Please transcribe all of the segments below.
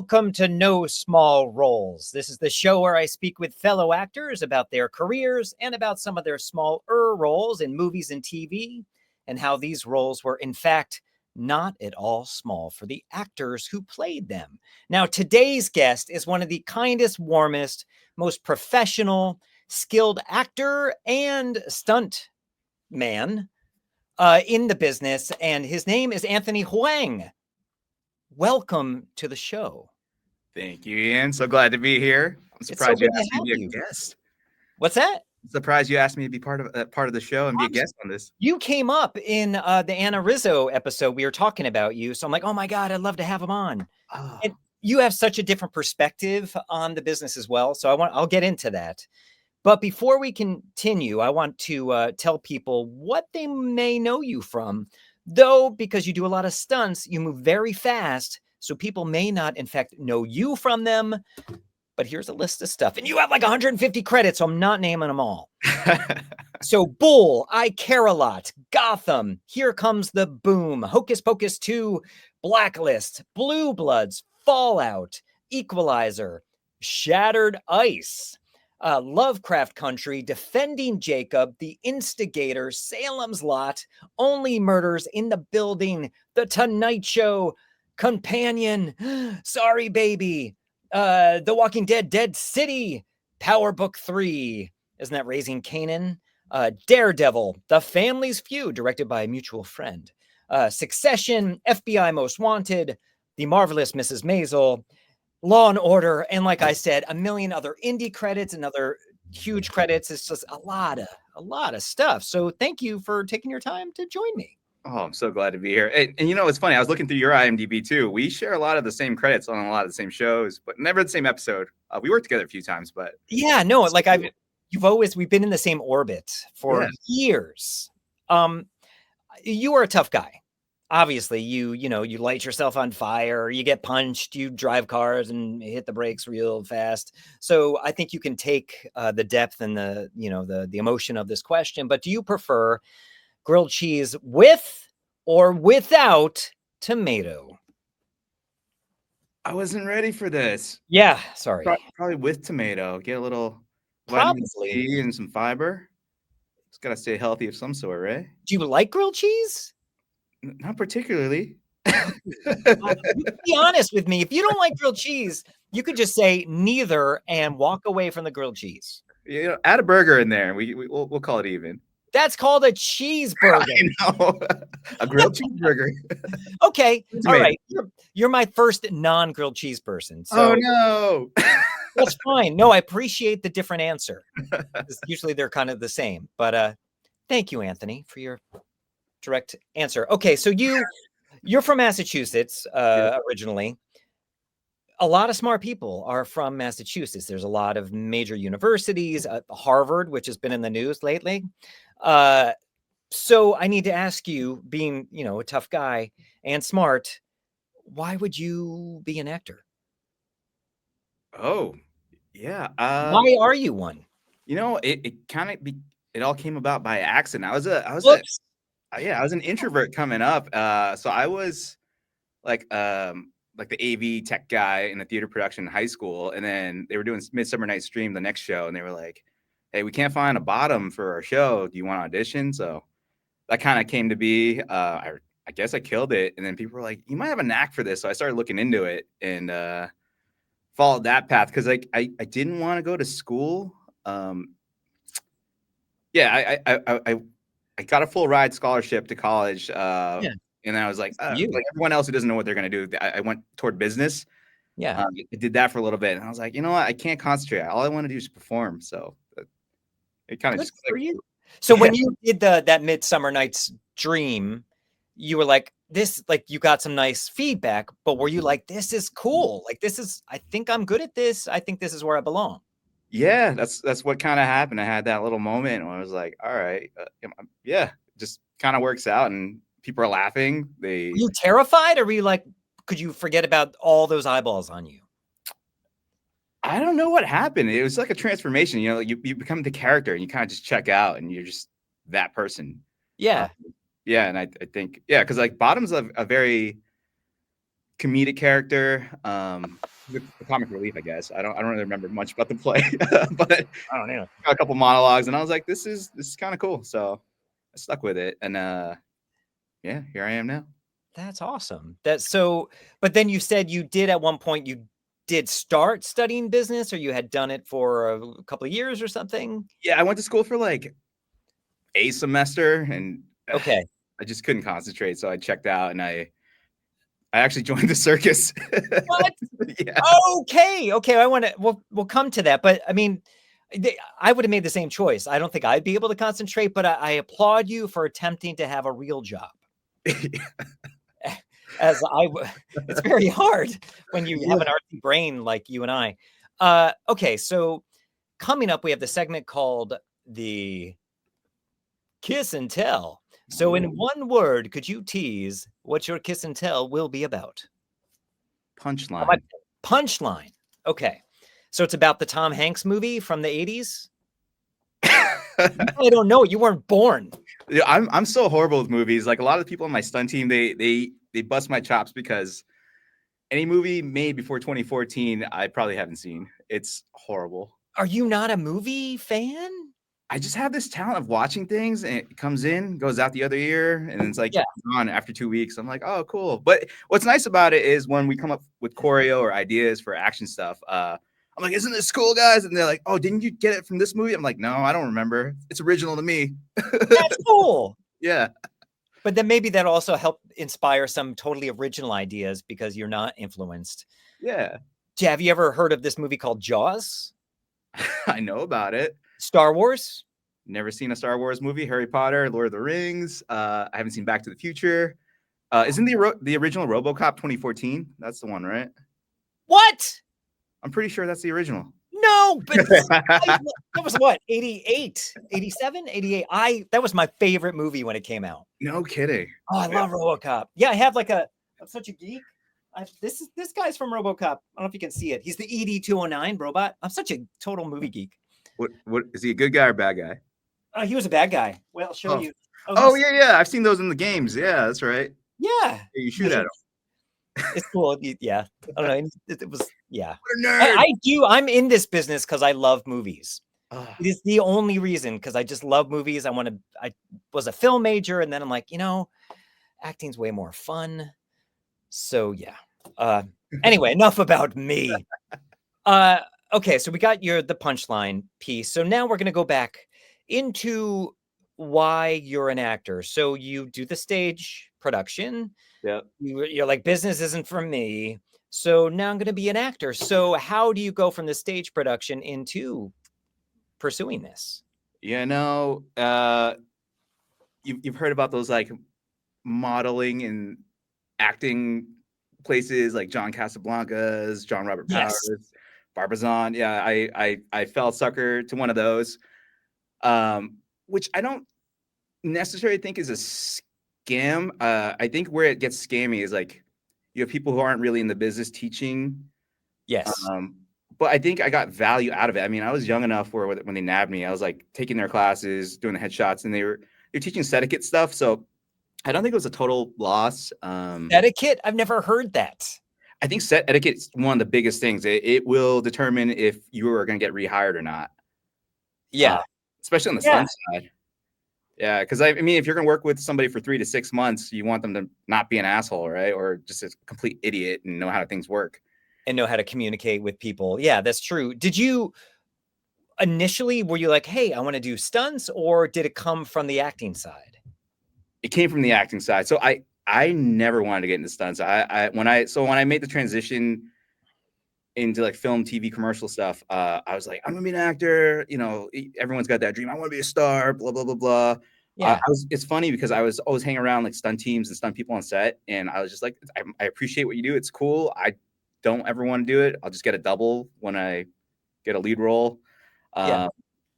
Welcome to No Small Roles. This is the show where I speak with fellow actors about their careers and about some of their smaller roles in movies and TV, and how these roles were, in fact, not at all small for the actors who played them. Now, today's guest is one of the kindest, warmest, most professional, skilled actor and stunt man in the business, and his name is Anthony Hoang. Welcome to the show. Thank you, Ian. So glad to be here. I'm surprised you asked me to be a guest. What's that? I'm surprised you asked me to be part of the show and be a guest on this. You came up in the Anna Rizzo episode. We were talking about you. So I'm like, oh my God, I'd love to have him on. Oh. And you have such a different perspective on the business as well. So I'll get into that. But before we continue, I want to tell people what they may know you from. Though, because you do a lot of stunts, you move very fast. So people may not, in fact, know you from them. But here's a list of stuff. And you have like 150 credits, so I'm not naming them all. So Bull, I Care a Lot, Gotham, Here Comes the Boom, Hocus Pocus 2, Blacklist, Blue Bloods, Fallout, Equalizer, Shattered Ice, Lovecraft Country, Defending Jacob, The Instigator, Salem's Lot, Only Murders in the Building, The Tonight Show, Companion, Sorry Baby, The Walking Dead, Dead City, Power Book 3, isn't that Raising Kanan? Daredevil, The Family's Feud, directed by a mutual friend, Succession, FBI Most Wanted, The Marvelous Mrs. Maisel, Law and Order, and like I said, a million other indie credits and other huge credits. It's just a lot of stuff. So thank you for taking your time to join me. Oh, I'm so glad to be here. And you know, it's funny. I was looking through your IMDb too. We share a lot of the same credits on a lot of the same shows, but never the same episode. We worked together a few times, but yeah, no, like we've been in the same orbit for years. You are a tough guy. Obviously, you light yourself on fire, you get punched, you drive cars and hit the brakes real fast. So I think you can take the depth and the emotion of this question. But do you prefer grilled cheese with or without tomato? I wasn't ready for this. Yeah, sorry. Probably with tomato. Get a little vitamin C and some fiber. It's got to stay healthy of some sort, right? Do you like grilled cheese? Not particularly. Be honest with me. If you don't like grilled cheese, you could just say neither and walk away from the grilled cheese. You know, add a burger in there. We'll call it even. That's called a cheeseburger. I know. A grilled cheeseburger. Okay. All right. You're my first non-grilled cheese person. So oh no. That's fine. No, I appreciate the different answer. Usually they're kind of the same. But thank you, Anthony, for your direct answer. Okay, so you're from Massachusetts originally. A lot of smart people are from Massachusetts. There's a lot of major universities, Harvard, which has been in the news lately. So I need to ask you, being a tough guy and smart, why would you be an actor? Oh, yeah. Why are you one? You know, it all came about by accident. I was an introvert coming up. So I was like the AV tech guy in a theater production in high school. And then they were doing Midsummer Night's Dream, the next show. And they were like, hey, we can't find a bottom for our show. Do you want to audition? So that kind of came to be. I guess I killed it. And then people were like, you might have a knack for this. So I started looking into it and followed that path because like I didn't want to go to school. I got a full ride scholarship to college. And then I was like everyone else who doesn't know what they're going to do, I went toward business. Yeah. I did that for a little bit. And I was like, you know what? I can't concentrate. All I want to do is perform. So it kind of just for you. So when you did that Midsummer Night's Dream, you were like, this, like you got some nice feedback, but were you like, this is cool. Like, I think I'm good at this. I think this is where I belong. Yeah, that's what kind of happened. I had that little moment where I was like, all right, just kind of works out and people are laughing. Were you terrified or were you like, could you forget about all those eyeballs on you? I don't know what happened. It was like a transformation. You become the character and you kind of just check out and you're just that person. Yeah. And I think, because like Bottom's a very comedic character. the comic relief, I guess. I don't really remember much about the play, but I don't know. got a couple monologues, and I was like, this is kind of cool. So I stuck with it, and yeah, here I am now. That's awesome. That's so. But then you said you did at one point. You did start studying business, or you had done it for a couple of years or something. Yeah, I went to school for like a semester, and Okay. I just couldn't concentrate, so I checked out, and I actually joined the circus. What? Yeah. Okay. Okay. I want to. We'll come to that. But I mean, I would have made the same choice. I don't think I'd be able to concentrate. But I applaud you for attempting to have a real job. As it's very hard when you have an artsy brain like you and I. Okay, so coming up, we have the segment called the Kiss and Tell. So, in one word, could you tease what your kiss and tell will be about? Punchline. Punchline. Okay, so it's about the Tom Hanks movie from the 80s. I don't know. You weren't born. Yeah, I'm so horrible with movies. Like a lot of the people on my stunt team, they bust my chops because any movie made before 2014, I probably haven't seen. It's horrible. Are you not a movie fan? I just have this talent of watching things, and it comes in, goes out the other ear, and it's like Yeah. gone after 2 weeks. I'm like, oh, cool. But what's nice about it is when we come up with choreo or ideas for action stuff, I'm like, isn't this cool, guys? And they're like, oh, didn't you get it from this movie? I'm like, no, I don't remember. It's original to me. That's cool. Yeah. But then maybe that also helped inspire some totally original ideas because you're not influenced. Yeah. Have you ever heard of this movie called Jaws? I know about it. Star Wars? Never seen a Star Wars movie. Harry Potter, Lord of the Rings. I haven't seen Back to the Future. Isn't the original RoboCop 2014? That's the one, right? What? I'm pretty sure that's the original. No, but that was what, 88, 87, 88. That was my favorite movie when it came out. No kidding. Oh, I love RoboCop. Yeah, I have I'm such a geek. This guy's from RoboCop. I don't know if you can see it. He's the ED-209 robot. I'm such a total movie geek. What is he, a good guy or bad guy? He was a bad guy. Well, I'll show you. Oh, yeah. I've seen those in the games. Yeah, that's right. Yeah. You shoot at him. It's cool. Yeah. I don't know. It was, yeah. What a nerd. I do. I'm in this business because I love movies. It is the only reason, because I just love movies. I was a film major, and then I'm like, acting's way more fun. So yeah. Anyway, enough about me. Okay, so we got the punchline piece. So now we're gonna go back into why you're an actor. So you do the stage production. Yeah. You're like, business isn't for me. So now I'm gonna be an actor. So how do you go from the stage production into pursuing this? Yeah, no. You've heard about those like modeling and acting places like John Casablancas, John Robert Powers, Yes. Barbizon. Yeah, I fell sucker to one of those, which I don't necessarily think is a scam. I think where it gets scammy is like you have people who aren't really in the business teaching. Yes. But I think I got value out of it. I mean, I was young enough where when they nabbed me, I was like taking their classes, doing the headshots, and they're teaching etiquette stuff. So I don't think it was a total loss. Etiquette? I've never heard that. I think set etiquette is one of the biggest things. It will determine if you are going to get rehired or not. Yeah. Especially on the stunt side. Yeah, because I mean, if you're going to work with somebody for 3 to 6 months, you want them to not be an asshole, right? Or just a complete idiot and know how things work. And know how to communicate with people. Yeah, that's true. Did you initially, were you like, hey, I want to do stunts, or did it come from the acting side? It came from the acting side. So I never wanted to get into stunts. When I made the transition into like film, TV, commercial stuff, I was like, I'm gonna be an actor. Everyone's got that dream. I want to be a star. Blah blah blah blah. Yeah. It's funny because I was always hanging around like stunt teams and stunt people on set, and I was just like, I appreciate what you do. It's cool. I don't ever want to do it. I'll just get a double when I get a lead role. Yeah,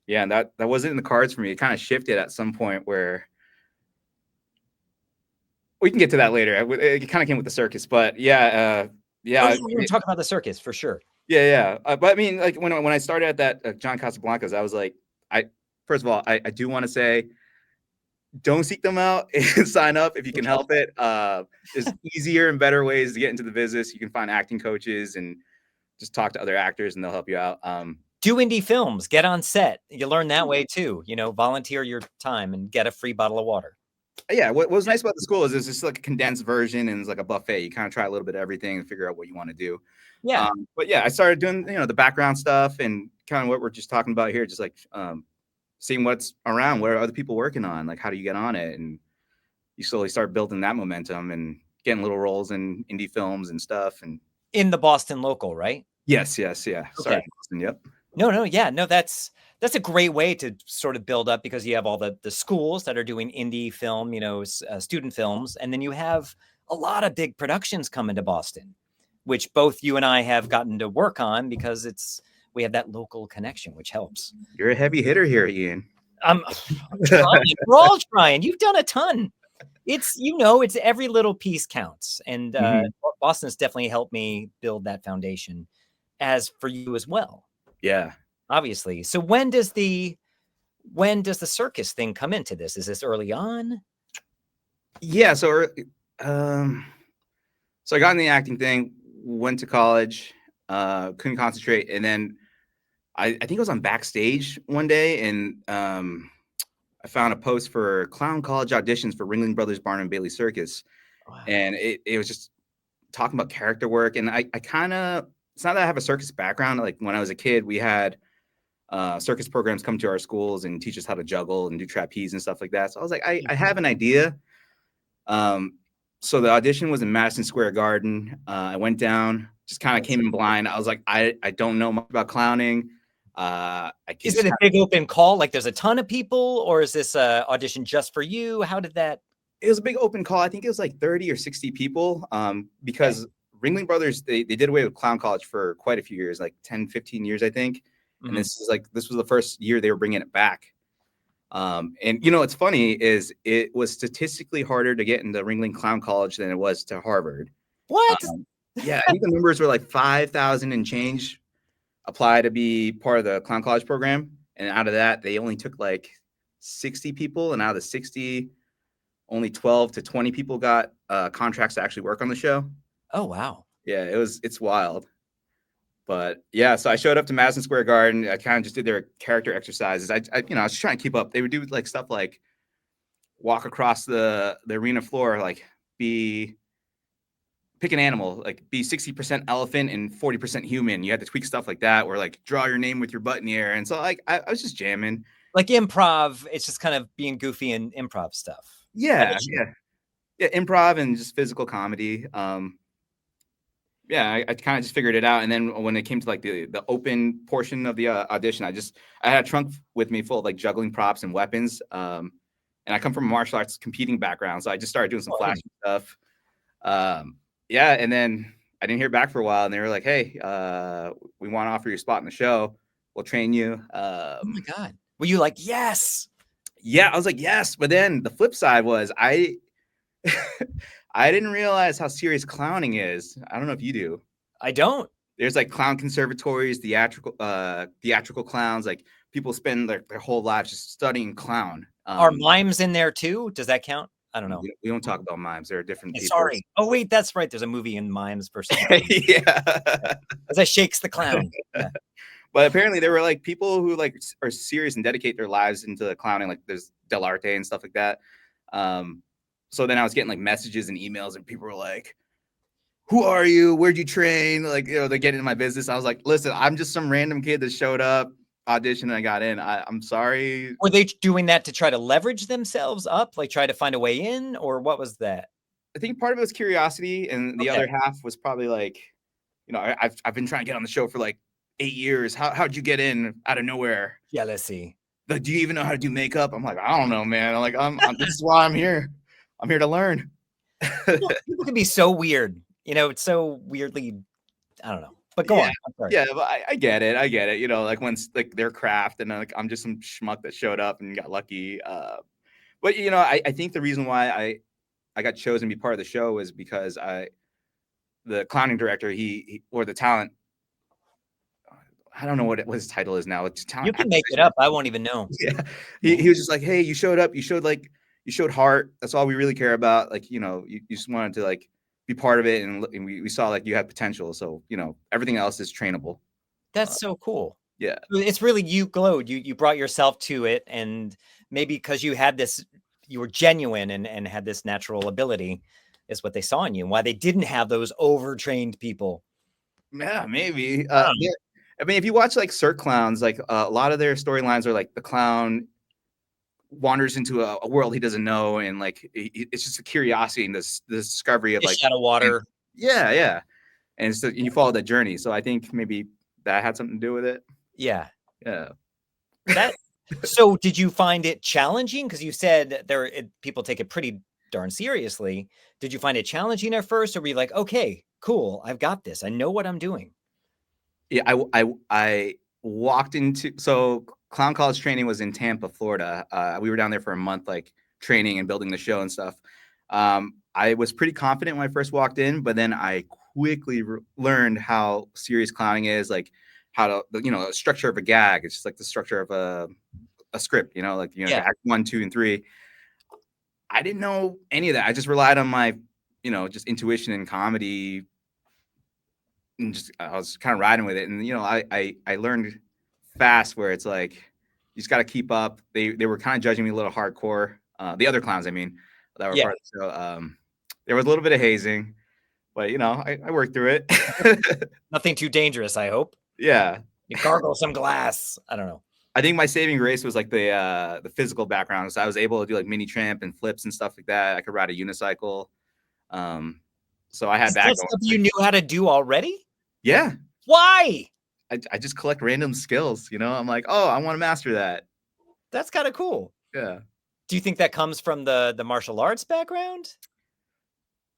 and that wasn't in the cards for me. It kind of shifted at some point where we can get to that later. It kind of came with the circus, but yeah. We're going to talk about the circus for sure. Yeah. But I mean, like when I started at that John Casablancas, I was like, first of all, I do want to say, don't seek them out and sign up if you can help it. There's easier and better ways to get into the business. You can find acting coaches and just talk to other actors and they'll help you out. Do indie films, get on set. You learn that way too, you know, volunteer your time and get a free bottle of water. Yeah, what was nice about the school is it's just like a condensed version and it's like a buffet. You kind of try a little bit of everything and figure out what you want to do. Yeah. But yeah, I started doing, you know, the background stuff and kind of what we're just talking about here, just like seeing what's around, what are other people working on, like how do you get on it, and you slowly start building that momentum and getting little roles in indie films and stuff. And In the Boston local, right? yes, yeah. Okay. Sorry, Boston, yep. No, yeah, no, that's a great way to sort of build up, because you have all the schools that are doing indie film, you know, student films, and then you have a lot of big productions coming to Boston, which both you and I have gotten to work on because we have that local connection, which helps. You're a heavy hitter here, Ian. I'm trying. We're all trying. You've done a ton. It's, you know, it's every little piece counts, and Boston's definitely helped me build that foundation, as for you as well. Yeah, obviously. So when does the circus thing come into this? Is this early on? Yeah, so I got in the acting thing, went to college, couldn't concentrate, and then I think I was on Backstage one day, and I found a post for clown college auditions for Ringling Brothers Barnum and Bailey Circus. Wow. And it was just talking about character work. And I kind of, it's not that I have a circus background. Like when I was a kid, we had circus programs come to our schools and teach us how to juggle and do trapeze and stuff like that. So I was like, I have an idea. So the audition was in Madison Square Garden. I went down, just kind of came in blind. I was like, I don't know much about clowning. Is it a big open call? Like there's a ton of people, or is this a audition just for you? How did that? It was a big open call. I think it was like 30 or 60 people, because Ringling Brothers, they did away with clown college for quite a few years, like 10, 15 years, I think. And this was the first year they were bringing it back. And you know, what's funny is it was statistically harder to get into Ringling Clown College than it was to Harvard. What? Yeah, I think the numbers were like 5,000 and change apply to be part of the clown college program, and out of that they only took like 60 people, and out of the 60 only 12 to 20 people got contracts to actually work on the show. Oh wow. Yeah, it's wild. But yeah, so I showed up to Madison Square Garden. I kind of just did their character exercises. I you know, I was trying to keep up. They would do like stuff like walk across the arena floor, like pick an animal, like be 60% elephant and 40% human. You had to tweak stuff like that, or like draw your name with your butt in the air. And so like I was just jamming. Like improv, it's just kind of being goofy and improv stuff. Yeah, improv and just physical comedy. Yeah, I kind of just figured it out. And then when it came to like the open portion of the audition, I had a trunk with me full of like juggling props and weapons. And I come from a martial arts competing background, so I just started doing some flashy stuff. Yeah, and then I didn't hear back for a while, and they were like, "Hey, we want to offer you a spot in the show. We'll train you." Oh my god, were you like, yes? Yeah, I was like, yes. But then the flip side was I didn't realize how serious clowning is. I don't know if you do. I don't. There's like clown conservatories, theatrical clowns. Like people spend their whole lives just studying clown. Are mimes in there too? Does that count? I don't know. We don't talk about mimes. There are different people. Sorry. Oh wait, that's right. There's a movie in mimes versus yeah. As I shakes the clown. Yeah. But apparently there were like people who like are serious and dedicate their lives into clowning. Like there's Del Arte and stuff like that. So then I was getting like messages and emails, and people were like, "Who are you? Where'd you train?" Like, you know, they get into my business. I was like, "Listen, I'm just some random kid that showed up, auditioned, and I got in. I'm sorry." Were they doing that to try to leverage themselves up, like try to find a way in, or what was that? I think part of it was curiosity, and the other half was probably like, you know, I've been trying to get on the show for like 8 years. How'd you get in out of nowhere? Jealousy. Like, do you even know how to do makeup? I'm like, I don't know, man. I'm like, this is why I'm here. I'm here to learn. People can be so weird. You know, it's so weirdly, I don't know. But go on. I'm sorry. Yeah, but I get it. I get it. You know, like when like their craft, and like I'm just some schmuck that showed up and got lucky. But you know, I think the reason why I got chosen to be part of the show was because the clowning director, he or the talent, I don't know what his title is now. It's talent. You can make it up. I won't even know. Yeah, he was just like, hey, you showed up. You showed heart. That's all we really care about. Like, you know, you just wanted to like be part of it, and we saw like you had potential. So everything else is trainable. That's so cool. Yeah. It's really, you glowed. You brought yourself to it, and maybe because you had this, you were genuine and had this natural ability, is what they saw in you. And why they didn't have those overtrained people. Yeah, maybe. Yeah. I mean, if you watch like Cirque clowns, like a lot of their storylines are like the clown wanders into a world he doesn't know, and like it's just a curiosity and this discovery of Fish like out of water. yeah, and so you follow that journey. So I think maybe that had something to do with it. Yeah. Yeah. That. So did you find it challenging? Because you said people take it pretty darn seriously. Did you find it challenging at first, or were you like, okay, cool, I've got this, I know what I'm doing? Yeah, I walked into, so clown college training was in Tampa, Florida. We were down there for a month, like training and building the show and stuff. I was pretty confident when I first walked in, but then I quickly learned how serious clowning is, like how to, the structure of a gag. It's just like the structure of a script, like Yeah. act 1, 2, and 3. I didn't know any of that. I just relied on my, just intuition and comedy, and just I was kind of riding with it. And I learned fast where it's like you just got to keep up. They were kind of judging me a little hardcore. The other clowns, I mean, that were Yeah. part of the show. There was a little bit of hazing, but I worked through it. Nothing too dangerous, I hope. Yeah. You gargle some glass. I don't know. I think my saving grace was like the physical background. So I was able to do like mini tramp and flips and stuff like that. I could ride a unicycle. So I had Is that that going. stuff you knew how to do already? Yeah. Why? I just collect random skills, I'm like, oh, I want to master that. That's kind of cool. Yeah. Do you think that comes from the martial arts background?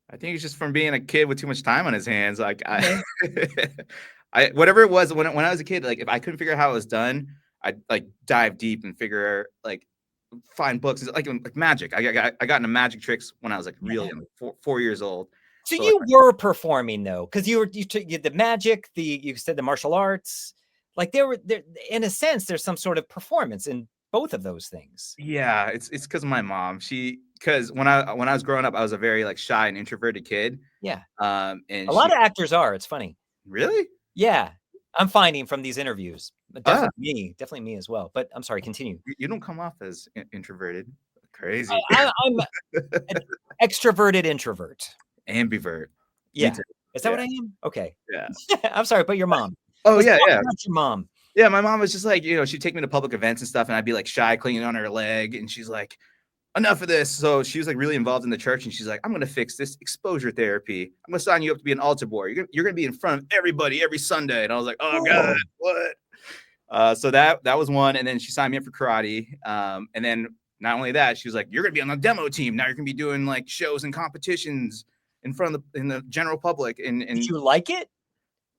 I think it's just from being a kid with too much time on his hands. Like I whatever it was when I was a kid, like if I couldn't figure out how it was done, I'd like dive deep and find books. It's like magic. I got into magic tricks when I was like really young, 4 years old. So you were performing though, because you took the magic, you said the martial arts, like there in a sense, there's some sort of performance in both of those things. Yeah, it's because of my mom. Because when I was growing up, I was a very like shy and introverted kid. Yeah. And a lot of actors are. It's funny. Really? Yeah, I'm finding from these interviews. Definitely me as well. But I'm sorry, continue. You don't come off as introverted. Crazy. I'm an extroverted introvert. Ambivert. Yeah. Is that what I am? Okay. Yeah. I'm sorry, but your mom. Oh, Let's yeah, talk yeah. about your mom. Yeah, my mom was just like, she'd take me to public events and stuff, and I'd be like shy, clinging on her leg, and she's like, enough of this. So she was like really involved in the church, and she's like, I'm going to fix this exposure therapy. I'm going to sign you up to be an altar boy. You're going to be in front of everybody every Sunday. And I was like, oh, God, what? So that was one. And then she signed me up for karate. And then not only that, she was like, you're going to be on the demo team. Now you're going to be doing like shows and competitions in front of the general public. And did you like it?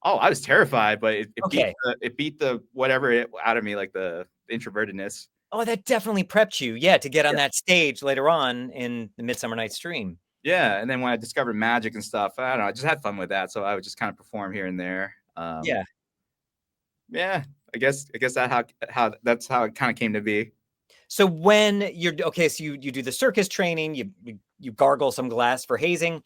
Oh, I was terrified, but Okay. it beat the whatever out of me, like the introvertedness. Oh, that definitely prepped you, to get on that stage later on in the Midsummer Night's Dream. Yeah, and then when I discovered magic and stuff, I don't know, I just had fun with that. So I would just kind of perform here and there. Yeah. I guess that's how it kind of came to be. So when so you do the circus training, you gargle some glass for hazing.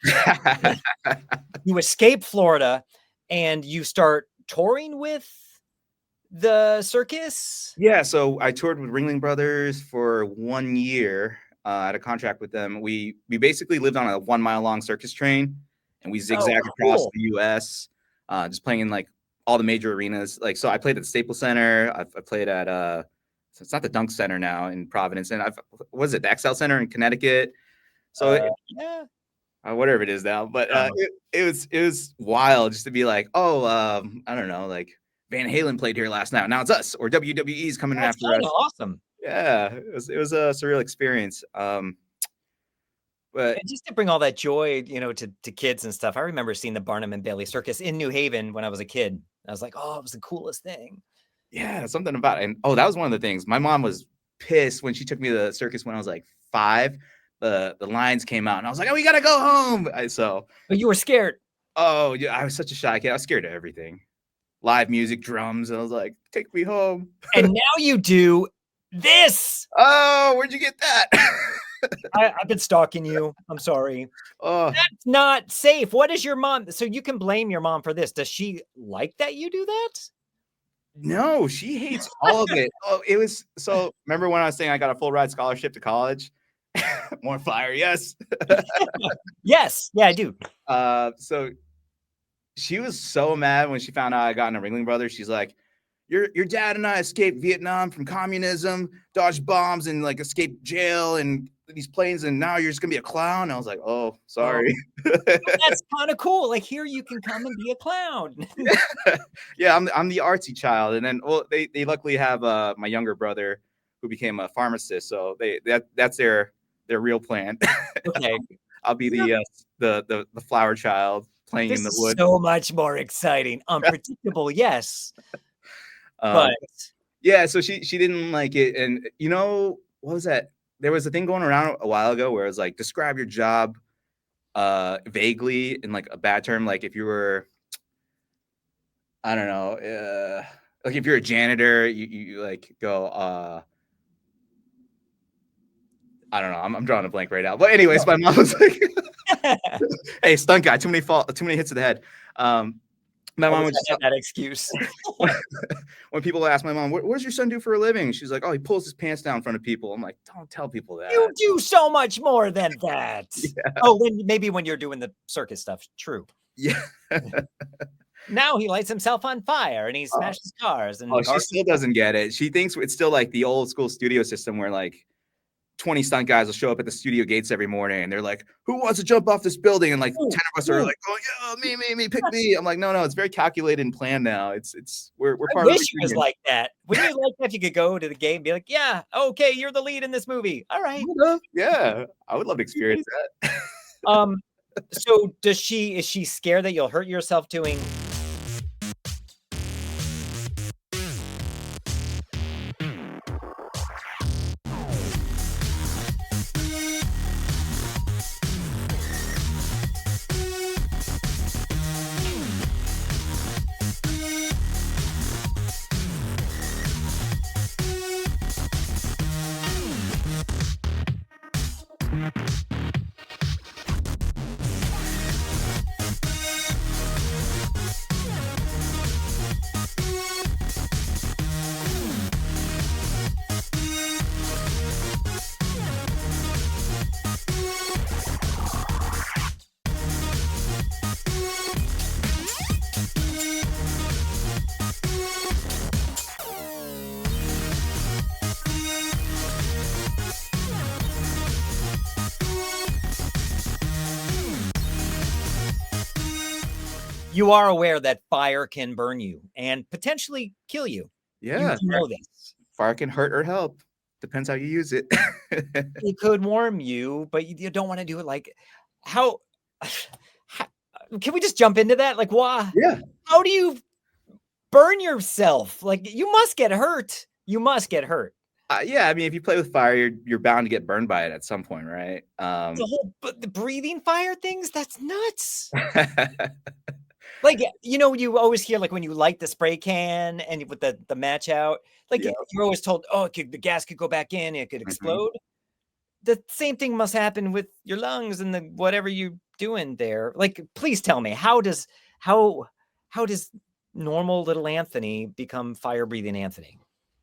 You escape Florida, and you start touring with the circus. Yeah, so I toured with Ringling Brothers for 1 year. I had a contract with them. We basically lived on a 1 mile long circus train, and we zigzagged across the U.S. Just playing in like all the major arenas. Like, so I played at the Staples Center. I played at so it's not the Dunk Center now in Providence, and the XL Center in Connecticut. So whatever it is now, but it was wild just to be like, I don't know, like Van Halen played here last night. Now it's us, or WWE's coming in after us. Awesome. Yeah, it was a surreal experience. But and just to bring all that joy, to kids and stuff. I remember seeing the Barnum and Bailey Circus in New Haven when I was a kid. I was like, oh, it was the coolest thing. Yeah, something about it. And that was one of the things. My mom was pissed when she took me to the circus when I was like 5. The lines came out, and I was like, oh, we gotta go home. But you were scared. Oh, yeah, I was such a shy kid. I was scared of everything. Live music, drums, and I was like, take me home. And now you do this. Oh, where'd you get that? I've been stalking you. I'm sorry. Oh, That's not safe. What is your mom? So you can blame your mom for this. Does she like that you do that? no, she hates all of it. Oh, it was so remember when I was saying I got a full ride scholarship to college? More fire, yes. Yes. Yeah, I do. So she was so mad when she found out I got in a Ringling Brothers. She's like, your dad and I escaped Vietnam from communism, dodged bombs, and like escaped jail and these planes, and now you're just gonna be a clown. I was like, oh, Oh, sorry. that's kind of cool. Like here, you can come and be a clown. Yeah, I'm the artsy child, and then well, they luckily have my younger brother who became a pharmacist, so that's their real plan. Okay. I'll be Yeah. the flower child playing in This the is wood. so much more exciting. Unpredictable, yes, Um, but yeah, so she didn't like it, and you know what was that? There was a thing going around a while ago where it was like describe your job vaguely in like a bad term, like if you were I don't know, like if you're a janitor, you like go I don't know. I'm drawing a blank right now. But anyways, my mom was like, "Hey, stunt guy, too many hits to the head." My mom always would just had that excuse. when people ask my mom, what does your son do for a living? She's like, "Oh, he pulls his pants down in front of people." I'm like, "Don't tell people You that." do so much more than that. Yeah, Oh, maybe when you're doing the circus stuff. True. yeah. Now he lights himself on fire and he Uh, smashes cars oh, and she cars. still doesn't get it. She thinks it's still like the old school studio system where like 20 stunt guys will show up at the studio gates every morning and they're like, who wants to jump off this building? And like 10 Ooh, of us are ooh. like, oh yeah, me, pick me. I'm like, no, it's very calculated and planned now. We're I part of the wish it was reunion. like that. Wouldn't you like that if you could go to the game and be like, yeah, okay, you're the lead in this movie. All right. Yeah, I would love to experience that. Um, so is she scared that you'll hurt yourself doing? You are aware that fire can burn you and potentially kill you. You Yeah, do know this. fire can hurt or help. Depends how you use it. It could warm you, but you don't want to do it like how, how can we just jump into that? Like, why? Yeah. How do you burn yourself? Like, you must get hurt. You must get hurt. Yeah, I mean, if you play with fire, you're bound to get burned by it at some point, right? The whole but the breathing fire things, that's nuts. Like, you always hear, like, when you light the spray can and with the match out, like, Yeah. you're always told, "Oh, the gas could go back in, it could Mhm. explode." The same thing must happen with your lungs and the whatever you doing there. Like, please tell me, how how does normal little Anthony become fire-breathing Anthony?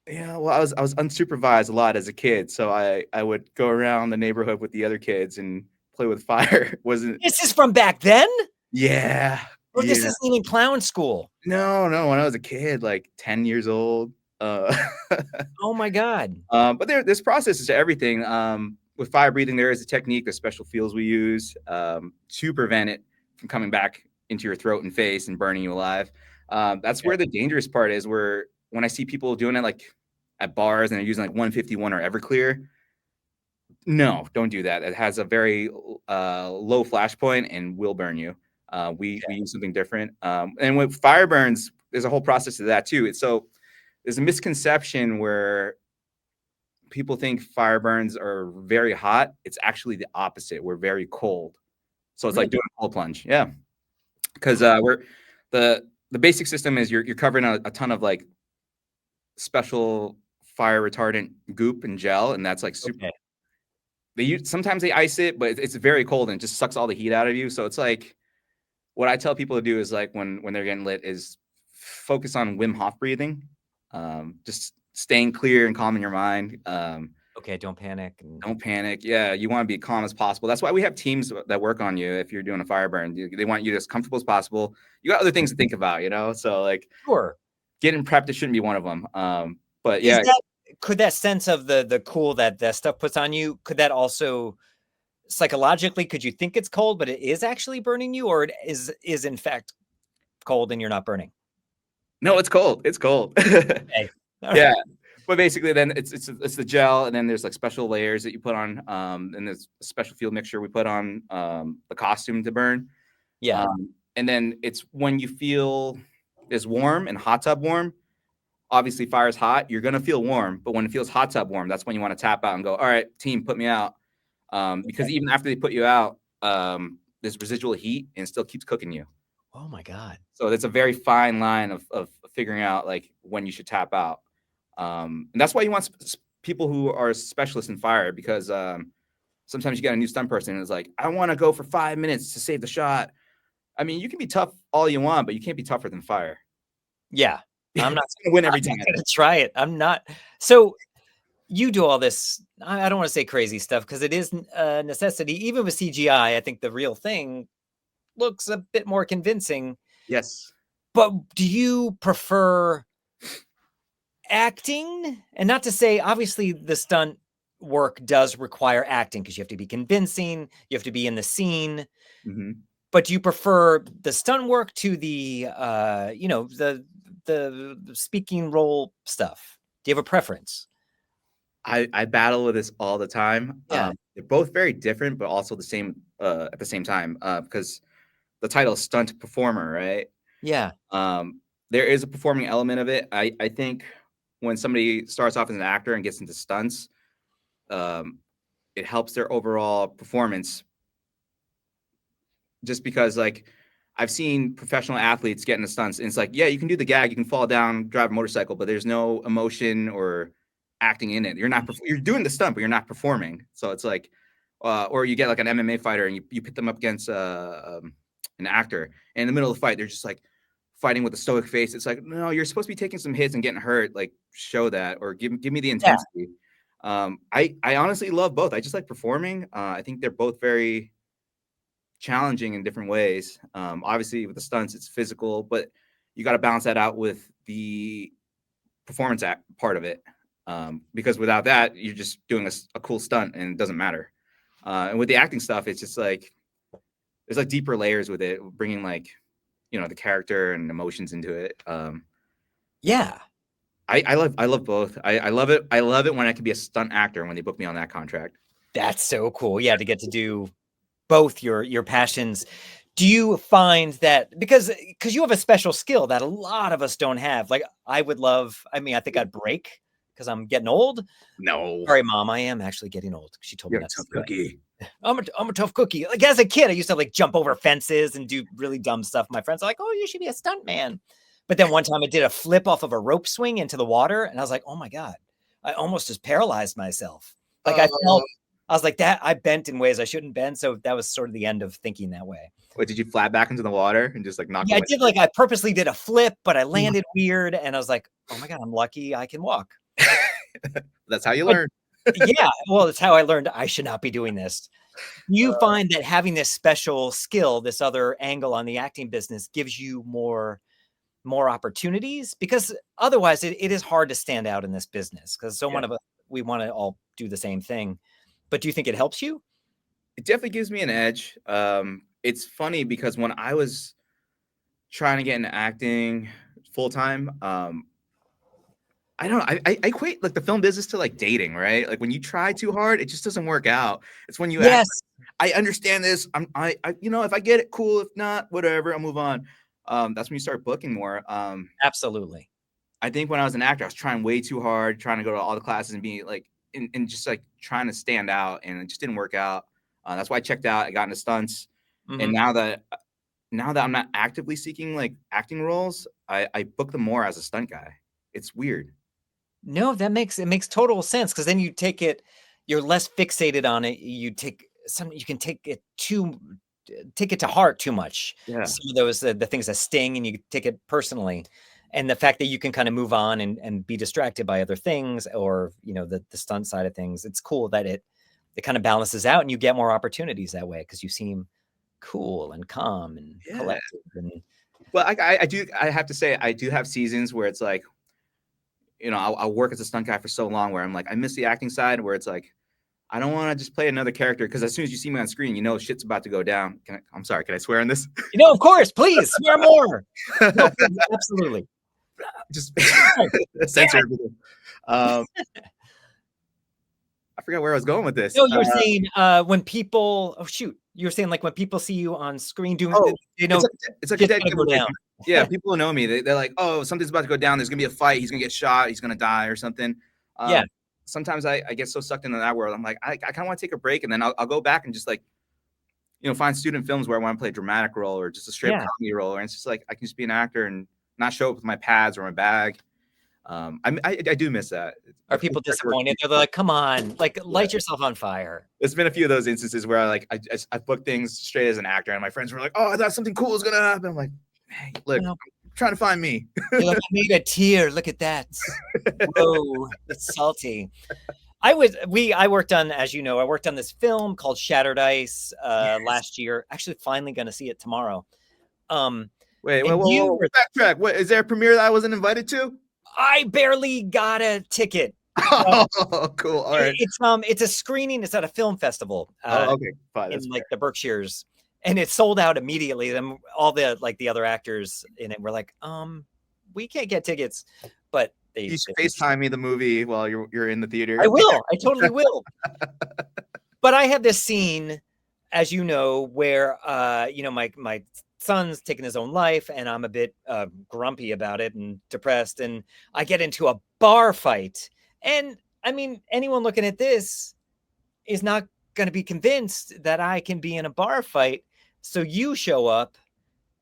Yeah, well, I was unsupervised a lot as a kid, so I would go around the neighborhood with the other kids and play with fire. Wasn't This is from back then? Yeah, Or this yeah. isn't even clown school? No, when I was a kid, like 10 years old. Uh, Oh my god. but there's processes to everything. With fire breathing, there is a technique, there's special fuels we use to prevent it from coming back into your throat and face and burning you alive. That's Okay. where the dangerous part is, where when I see people doing it like at bars and they're using like 151 or Everclear, no, don't do that. It has a very low flash point and will burn you. We use something different. And with fire burns, there's a whole process to that too. There's a misconception where people think fire burns are very hot. It's actually the opposite. We're very cold. So it's like Really? doing a cold plunge. Yeah. Because we're the basic system is you're covering a ton of like special fire retardant goop and gel, and that's like super Okay. sometimes they ice it, but it's very cold and it just sucks all the heat out of you. So it's like, what I tell people to do is like when they're getting lit is focus on Wim Hof breathing, just staying clear and calm in your mind. Okay, don't panic. Don't panic. Yeah, you want to be calm as possible. That's why we have teams that work on you. If you're doing a fire burn, they want you as comfortable as possible. You got other things to think about, So like, Sure. getting prepped, it shouldn't be one of them. But Is yeah, that could that sense of the cool that that stuff puts on you, could that also psychologically, could you think it's cold, but it is actually burning you, or it is in fact cold and you're not burning? no, it's cold. It's cold. Okay. All right. Yeah. But basically, then it's the gel, and then there's like special layers that you put on, and there's a special field mixture we put on the costume to burn. Yeah. And then it's when you feel is warm and hot tub warm. Obviously, fire is hot. You're gonna feel warm, but when it feels hot tub warm, that's when you want to tap out and go, all right, team, put me out. Because even after they put you out, there's residual heat and it still keeps cooking you. Oh my God. So it's a very fine line of figuring out like when you should tap out. And that's why you want people who are specialists in fire, because sometimes you get a new stunt person and it's like, I want to go for 5 minutes to save the shot. I mean, you can be tough all you want, but you can't be tougher than fire. Yeah. I'm not gonna win every I'm time. not gonna try it. I'm not. So you do all this, I don't want to say crazy stuff because it is a necessity. Even with CGI, I think the real thing looks a bit more convincing. Yes. But do you prefer acting? And not to say, obviously, the stunt work does require acting because you have to be convincing, you have to be in the scene. Mm-hmm. But do you prefer the stunt work to the, the speaking role stuff? Do you have a preference? I battle with this all the time. Yeah. They're both very different, but also the same at the same time, because the title is stunt performer, right? Yeah. There is a performing element of it. I think when somebody starts off as an actor and gets into stunts, um, it helps their overall performance. Just because, like, I've seen professional athletes get into stunts, and it's like, yeah, you can do the gag, you can fall down, drive a motorcycle, but there's no emotion or acting in it. You're not you're doing the stunt, but you're not performing. So it's like, or you get like an MMA fighter and you pit them up against an actor, and in the middle of the fight, they're just like fighting with a stoic face. It's like, no, you're supposed to be taking some hits and getting hurt. Like, show that, or give me the Yeah. intensity. I honestly love both. I just like performing. I think they're both very challenging in different ways. Obviously, with the stunts, it's physical, but you got to balance that out with the performance act part of it. Because without that, you're just doing a cool stunt and it doesn't matter. And with the acting stuff, it's just like there's like deeper layers with it, bringing like the character and emotions into it. Yeah. I love both. I love it. I love it when I can be a stunt actor when they book me on that contract. That's so cool. Yeah, to get to do both your passions. Do you find that because you have a special skill that a lot of us don't have? Like I would love, I mean, I think I'd break because I'm getting old. No, Sorry, Mom, I am actually getting old. She told me you're a not to tough do that. cookie. I'm a tough cookie. Like as a kid, I used to like jump over fences and do really dumb stuff. My friends are like, "Oh, you should be a stunt man." But then one time I did a flip off of a rope swing into the water, and I was like, "Oh my God." I almost just paralyzed myself. Like I felt, I was like that. I bent in ways I shouldn't bend. So that was sort of the end of thinking that way. Wait, did you flat back into the water and just like knock Yeah, the I wind? did like I purposely did a flip, but I landed weird, and I was like, "Oh my God, I'm lucky I can walk." That's how you But learn. yeah, well, that's how I learned I should not be doing this. You find that having this special skill, this other angle on the acting business gives you more opportunities? Because otherwise it is hard to stand out in this business because so Yeah. one of us, we want to all do the same thing. But do you think it helps you? It definitely gives me an edge. It's funny because when I was trying to get into acting full time, I don't know. I equate like the film business to like dating, right? Like when you try too hard, it just doesn't work out. It's when you act Yes, like, I understand this. If I get it, cool. If not, whatever, I'll move on. That's when you start booking more. absolutely. I think when I was an actor, I was trying way too hard, trying to go to all the classes and be like, and just like trying to stand out, and it just didn't work out. That's why I checked out. I got into stunts, and Mhm. now that I'm not actively seeking like acting roles, I book them more as a stunt guy. It's weird. No, that makes it makes total sense because then you take it, you're less fixated on it. You can take it to heart too much. Yeah. Some of those the things that sting, and you take it personally. And the fact that you can kind of move on and be distracted by other things, or the stunt side of things, it's cool that it kind of balances out, and you get more opportunities that way because you seem cool and calm and collected. And well, I have to say, I do have seasons where it's like, I'll work as a stunt guy for so long where I'm like, I miss the acting side, where it's like, I don't want to just play another character, because as soon as you see me on screen, shit's about to go down. I'm sorry, can I swear on this? of course, please swear more. No, absolutely. Just censor everything. I forgot where I was going with this. No, you were saying when people. Oh shoot, you were saying like when people see you on screen doing. It's like a dead giveaway. Yeah, people know me. They're like, oh, something's about to go down. There's gonna be a fight. He's gonna get shot. He's gonna die or something. Yeah. Sometimes I get so sucked into that world. I'm like, I kind of want to take a break, and then I'll go back and just like, find student films where I want to play a dramatic role or just a straight comedy role, and it's just like I can just be an actor and not show up with my pads or my bag. I do miss that. Are people disappointed? They're like, come on, like light yourself on fire. There's been a few of those instances where I booked things straight as an actor, and my friends were like, oh, I thought something cool was gonna happen. I'm like, hey, look, I'm trying to find me. You're like, I made a tear. Look at that. Whoa, it's salty. I worked on, as you know, I worked on this film called Shattered Ice last year. Actually, finally going to see it tomorrow. Wait, backtrack. What, is there a premiere that I wasn't invited to? I barely got a ticket. Oh, cool. All right. It's a screening. It's at a film festival. Okay, fine. In like the Berkshires, and it sold out immediately. Then all the other actors in it were like, we can't get tickets, but you should FaceTime me the movie while you're in the theater. I will. I totally will. But I have this scene, as you know, where my son's taking his own life, and I'm a bit grumpy about it and depressed, and I get into a bar fight. And I mean, anyone looking at this is not going to be convinced that I can be in a bar fight. So you show up,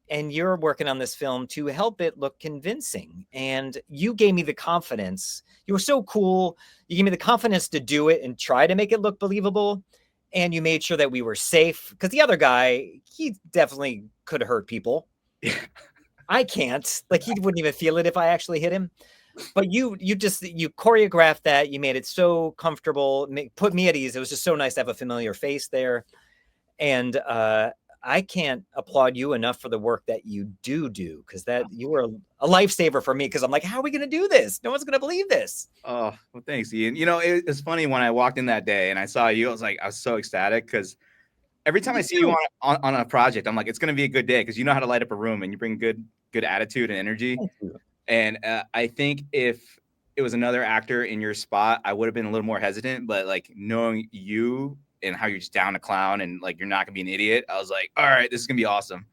and you're working on this film to help it look convincing. And you gave me the confidence. You were so cool. You gave me the confidence to do it and try to make it look believable. And you made sure that we were safe, because the other guy, he definitely could have hurt people. I can't. Like, he wouldn't even feel it if I actually hit him. But you choreographed that. You made it so comfortable, put me at ease. It was just so nice to have a familiar face there. And I can't applaud you enough for the work that you do, because that you were a lifesaver for me, because I'm like, how are we going to do this? No one's going to believe this. Oh, well, thanks, Ian. It's funny, when I walked in that day and I saw you, I was so ecstatic, because every time I see you on a project, I'm like, it's going to be a good day, because you know how to light up a room and you bring good attitude and energy. And I think if it was another actor in your spot, I would have been a little more hesitant, but like knowing you and how you're just down to clown and like you're not gonna be an idiot, I was like, all right, this is gonna be awesome.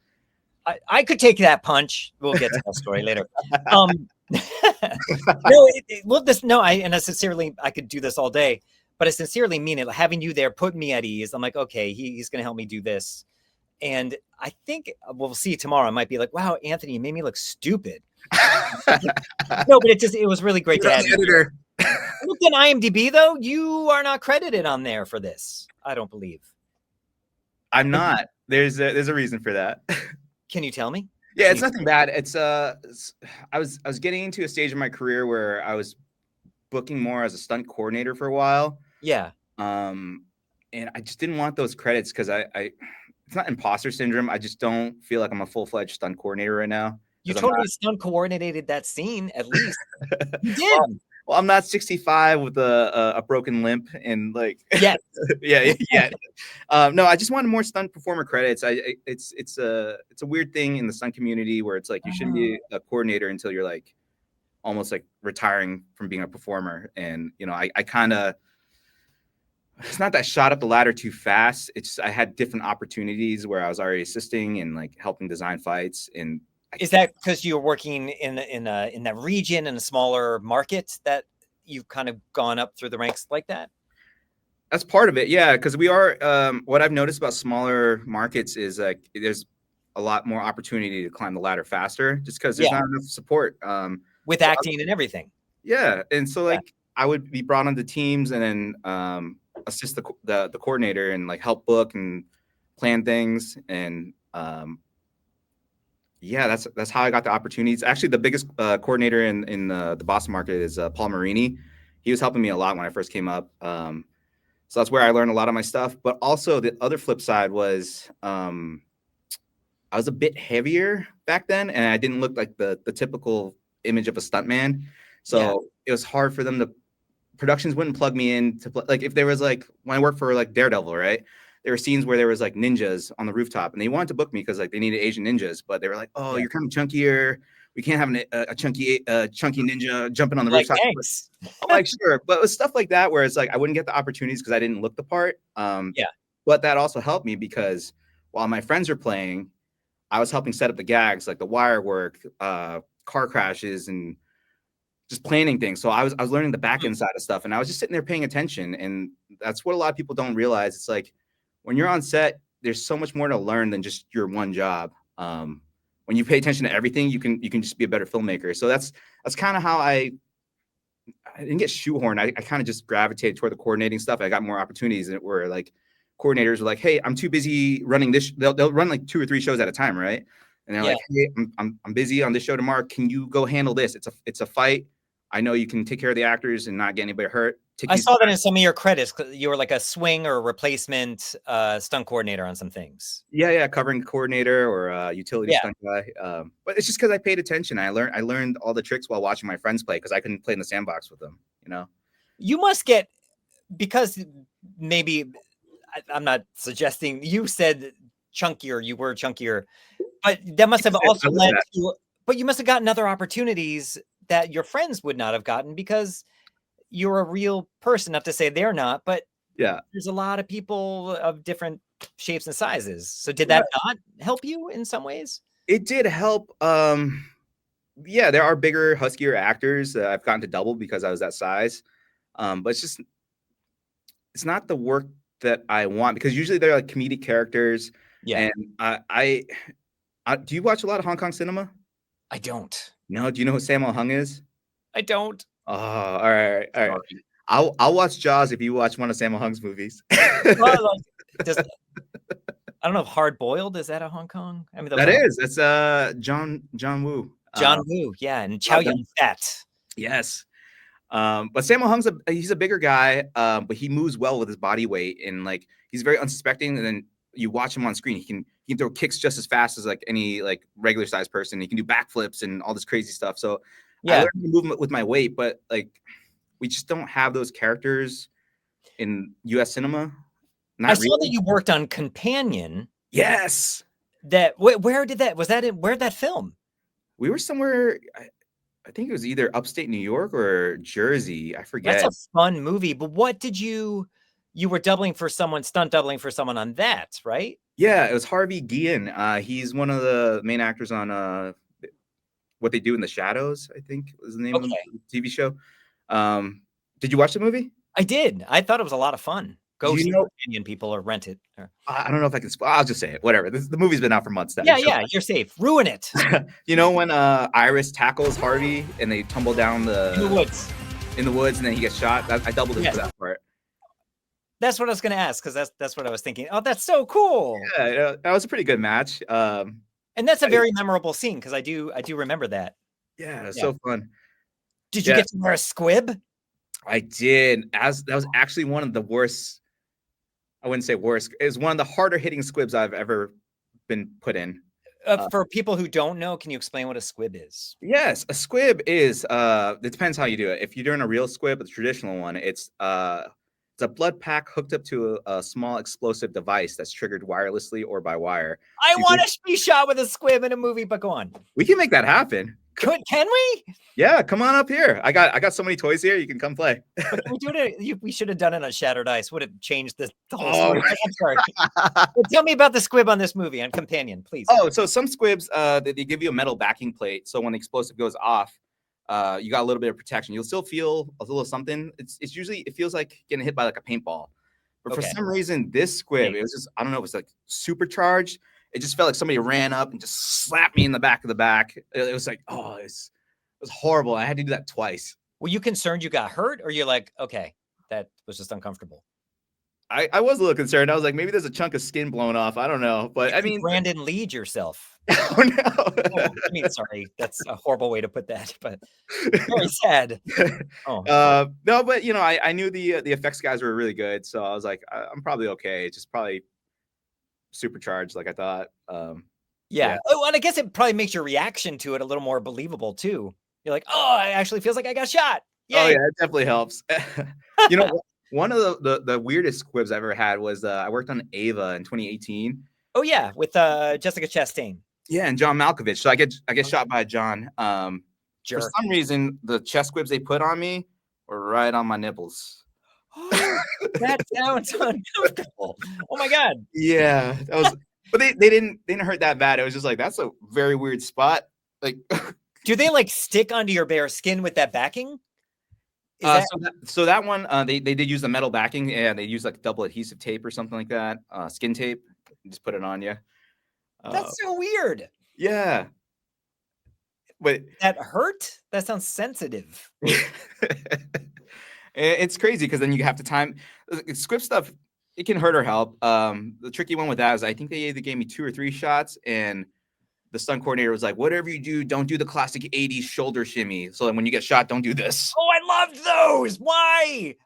I could take that punch. We'll get to that story later. I sincerely, I could do this all day, but I sincerely mean it. Having you there put me at ease. I'm like, okay, he's gonna help me do this. And I think we'll see tomorrow. I might be like, wow, Anthony, you made me look stupid. No, but it was really great to have you. Look at IMDb, though. You are not credited on there for this, I don't believe. I'm not. There's a reason for that. Can you tell me? Yeah, it's nothing bad. I was getting into a stage of my career where I was booking more as a stunt coordinator for a while. Yeah. And I just didn't want those credits, because it's not imposter syndrome. I just don't feel like I'm a full-fledged stunt coordinator right now. You totally stunt coordinated that scene, at least. You did. Well, I'm not 65 with a broken limp and like. Yes. yeah. No, I just wanted more stunt performer credits. It's a weird thing in the stunt community where it's like you shouldn't be a coordinator until you're like almost like retiring from being a performer. And I kind of. It's not that I shot up the ladder too fast. It's I had different opportunities where I was already assisting and like helping design fights. And is that because you're working in that region, in a smaller market, that you've kind of gone up through the ranks like that? That's part of it, yeah. Because we are. What I've noticed about smaller markets is like there's a lot more opportunity to climb the ladder faster, just because there's not enough support. With acting and everything. Yeah, and so like I would be brought onto teams, and then assist the coordinator and like help book and plan things. And yeah, that's how I got the opportunities. Actually, the biggest coordinator in the Boston market is Paul Marini. He was helping me a lot when I first came up. So that's where I learned a lot of my stuff. But also the other flip side was I was a bit heavier back then, and I didn't look like the typical image of a stuntman. So it was hard for them to productions wouldn't plug me in to play. Like if there was like when I worked for like Daredevil, right? There were scenes where there was like ninjas on the rooftop, and they wanted to book me because like they needed Asian ninjas, but they were like, "Oh, you're kind of chunkier. We can't have a chunky ninja jumping on the Like, rooftop." thanks. I'm like, sure, but it was stuff like that where it's like I wouldn't get the opportunities because I didn't look the part. But that also helped me because while my friends were playing, I was helping set up the gags, like the wire work, car crashes, and just planning things. So I was learning the back end side of stuff, and I was just sitting there paying attention. And that's what a lot of people don't realize. It's like when you're on set, there's so much more to learn than just your one job. When you pay attention to everything, you can just be a better filmmaker. So that's kind of how I didn't get shoehorned. I kind of just gravitated toward the coordinating stuff. I got more opportunities that were like coordinators were like, "Hey, I'm too busy running this." They'll run like 2 or 3 shows at a time, right? And they're like, "Hey, I'm busy on this show tomorrow. Can you go handle this? It's a fight. I know you can take care of the actors and not get anybody hurt." I saw that in some of your credits. You were like a swing or replacement stunt coordinator on some things. Yeah, covering coordinator or utility stunt guy. But it's just because I paid attention. I learned all the tricks while watching my friends play because I couldn't play in the sandbox with them. You know, you must get because maybe I'm not suggesting you said chunkier. You were chunkier, but that must have also led to. But you must have gotten other opportunities that your friends would not have gotten because you're a real person. Not to say they're not, but there's a lot of people of different shapes and sizes. So did that not help you in some ways? It did help. Yeah, there are bigger, huskier actors that I've gotten to double because I was that size. But it's not the work that I want because usually they're like comedic characters. Yeah. And I do you watch a lot of Hong Kong cinema? I don't. No. Do you know who Sammo Hung is? I don't. Oh, all right. I'll watch Jaws if you watch one of Sammo Hung's movies. Well, I don't know if Hard Boiled is that a Hong Kong? I mean, it's John Woo. John Woo, yeah, and Chow Yun Fat. Yes. But Sammo Hung's he's a bigger guy, but he moves well with his body weight, and like he's very unsuspecting. And then you watch him on screen, he can throw kicks just as fast as like any like regular sized person. He can do backflips and all this crazy stuff. So I learned to move with my weight, but like we just don't have those characters in U.S. cinema. I saw that you worked on Companion. Yes. That where did that was that in where'd that film? We were somewhere. I think it was either upstate New York or Jersey. I forget. That's a fun movie. But what did you were doubling for someone, stunt doubling for someone on that, right? Yeah, it was Harvey Guillen. He's one of the main actors on What They Do in the Shadows, I think was the name of the TV show. Did you watch the movie? I did. I thought it was a lot of fun. Go see Companion, people, or rent it. I don't know if I can. I'll just say it. Whatever. The movie's been out for months now. Yeah, you're safe. Ruin it. You know when Iris tackles Harvey and they tumble down in the woods, and then he gets shot. I doubled it for that part. That's what I was going to ask because that's what I was thinking. Oh, that's so cool. Yeah, that was a pretty good match. And that's a very memorable scene because I do remember that. Yeah, it was so fun. Did you get to wear a squib? I did. That was actually one of the worst. I wouldn't say worst. It was one of the harder hitting squibs I've ever been put in. For people who don't know, can you explain what a squib is? Yes, a squib is. It depends how you do it. If you're doing a real squib, the traditional one, it's a blood pack hooked up to a small explosive device that's triggered wirelessly or by wire. I want to be shot with a squib in a movie, but go on. We can make that happen. Can we? Yeah, come on up here. I got so many toys here. You can come play. But can we do it? We should have done it on Shattered Ice. Would have changed the whole story. I'm sorry. Well, tell me about the squib on this movie, on Companion, please. Oh, so some squibs, they give you a metal backing plate. So when the explosive goes off, you got a little bit of protection. You'll still feel a little something. It's usually, it feels like getting hit by like a paintball. But for some reason, this squib, it was just, I don't know, it was like supercharged. It just felt like somebody ran up and just slapped me in the back of the back. It was like, oh, it was horrible. I had to do that twice. Were you concerned you got hurt, or you're like, okay, that was just uncomfortable? I was a little concerned. I was like, maybe there's a chunk of skin blown off. I don't know, but I mean, Brandon Lead yourself. oh no. Oh, I mean, sorry, that's a horrible way to put that, but very sad. Oh, No, but you know, I knew the effects guys were really good, so I was like, I'm probably okay. It's just probably supercharged, like I thought. yeah. Oh, and I guess it probably makes your reaction to it a little more believable too. You're like, oh, it actually feels like I got shot. Oh Yay. yeah, it definitely helps. You know, one of the weirdest squibs I ever had was I worked on Ava in 2018. Oh yeah, with Jessica Chastain. Yeah, and John Malkovich. So I get shot by John. For Sure. some reason, the chest squibs they put on me were right on my nipples. That sounds uncomfortable. Oh my god. Yeah, that was. But they didn't hurt that bad. It was just like, that's a very weird spot. Like, do they like stick onto your bare skin with that backing? So that one they did use the metal backing, and they used like double adhesive tape or something like that, skin tape. Just put it on you. That's so weird. Yeah, but that hurt. That sounds sensitive. It's crazy because then you have to time squib stuff. It can hurt or help. The tricky one with that is I think they either gave me 2 or 3 shots, and the stunt coordinator was like, whatever you do, don't do the classic 80s shoulder shimmy. So then when you get shot, don't do this. Oh, I loved those. Why?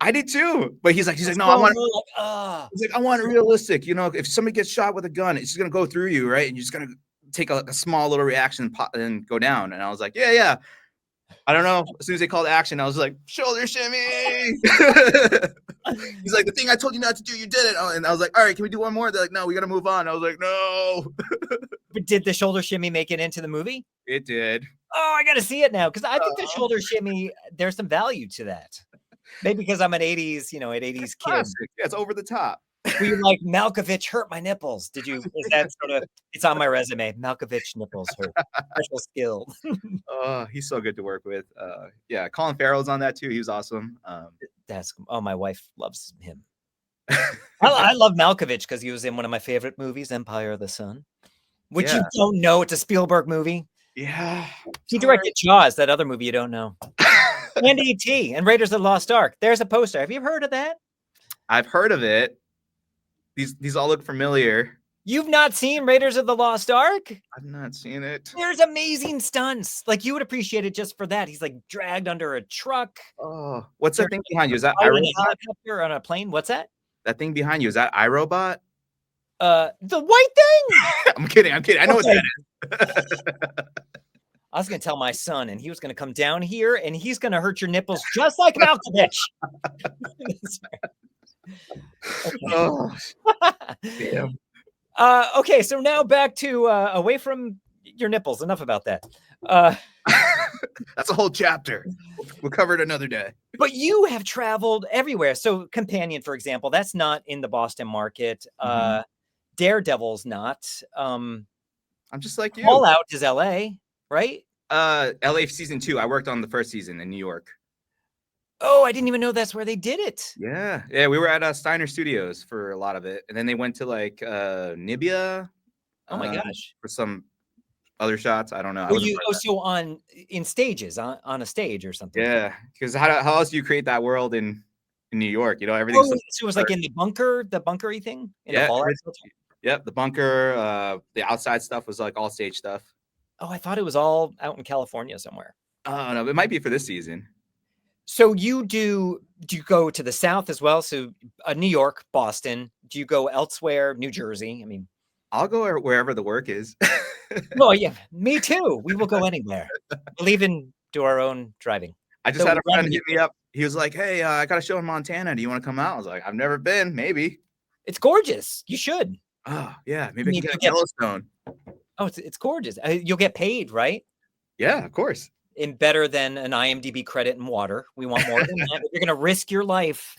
I did too. But he's like, no, I want it. He's like, I want it realistic. You know, if somebody gets shot with a gun, it's just gonna go through you, right? And you're just gonna take a small little reaction and go down. And I was like, yeah. I don't know. As soon as they called action, I was like, shoulder shimmy. He's like, the thing I told you not to do, you did it. And I was like, all right, can we do one more? They're like, no, we got to move on. I was like, no. But did the shoulder shimmy make it into the movie? It did. Oh, I got to see it now. Because I think the shoulder shimmy, there's some value to that. Maybe because I'm an 80s, an 80s kid. Yeah, it's over the top. Were you like, Malkovich hurt my nipples? Is that sort of, it's on my resume. Malkovich nipples hurt. Special skill. Oh, he's so good to work with. Yeah, Colin Farrell's on that too. He was awesome. My wife loves him. I love Malkovich because he was in one of my favorite movies, Empire of the Sun, which you don't know. It's a Spielberg movie. Yeah. He directed Jaws, that other movie you don't know. And E.T. and Raiders of the Lost Ark. There's a poster. Have you heard of that? I've heard of it. These all look familiar. You've not seen Raiders of the Lost Ark? I've not seen it. There's amazing stunts. Like, you would appreciate it just for that. He's like dragged under a truck. Oh, what's that thing behind you? Is that iRobot? On a plane? What's that? That thing behind you, is that iRobot? The white thing? I'm kidding. I know what that is. I was going to tell my son, and he was going to come down here, and he's going to hurt your nipples just like Malkovich. Oh, damn. Okay, so now back to away from your nipples. Enough about that. That's a whole chapter. We'll cover it another day. But you have traveled everywhere. So Companion, for example, that's not in the Boston market. Daredevil's not. I'm just like you. All Out is LA, right? LA season 2. I worked on the first season in New York. Oh, I didn't even know that's where they did it. Yeah. We were at Steiner Studios for a lot of it, and then they went to like Nibia. Oh my gosh! For some other shots, I don't know. In stages on a stage or something? Yeah, because how else do you create that world in New York? Everything. So it was like in the bunkery thing. Yep, the bunker. The outside stuff was like all stage stuff. Oh, I thought it was all out in California somewhere. Oh no, it might be for this season. So do you go to the South as well? So New York, Boston. Do you go elsewhere? New Jersey? I mean, I'll go wherever the work is. Oh yeah, me too. We will go anywhere. We'll even do our own driving. I just had a friend hit me up. He was like, "Hey, I got a show in Montana. Do you want to come out?" I was like, "I've never been. Maybe." It's gorgeous. You should. Oh yeah, maybe I can get Yellowstone. Oh, it's gorgeous. You'll get paid, right? Yeah, of course. And better than an IMDb credit in water. We want more than that. But you're going to risk your life.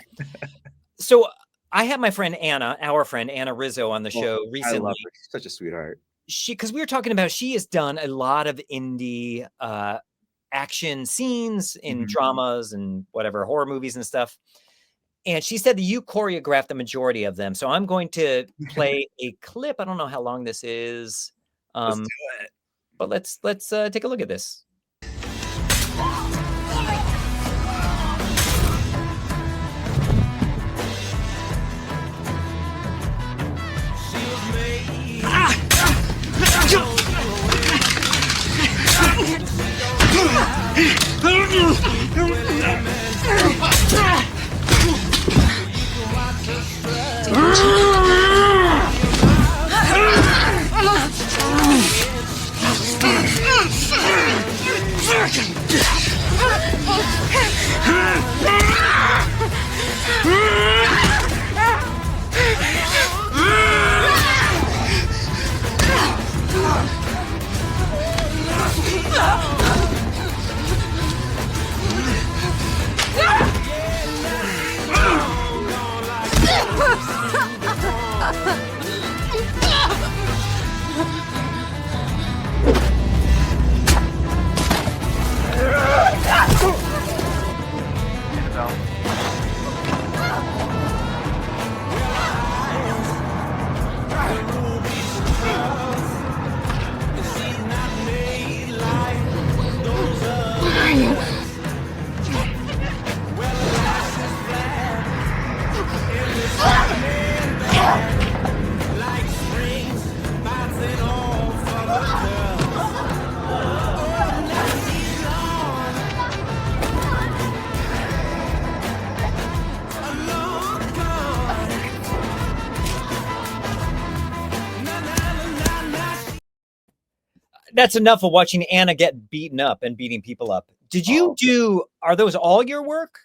So I had my friend Anna, our friend Anna Rizzo, on the show recently. I love her. She's such a sweetheart. Because we were talking about, she has done a lot of indie action scenes in dramas and whatever, horror movies and stuff. And she said that you choreographed the majority of them. So I'm going to play a clip. I don't know how long this is. Let's do it. But let's take a look at this. That's enough of watching Anna get beaten up and beating people up. Did you are those all your work?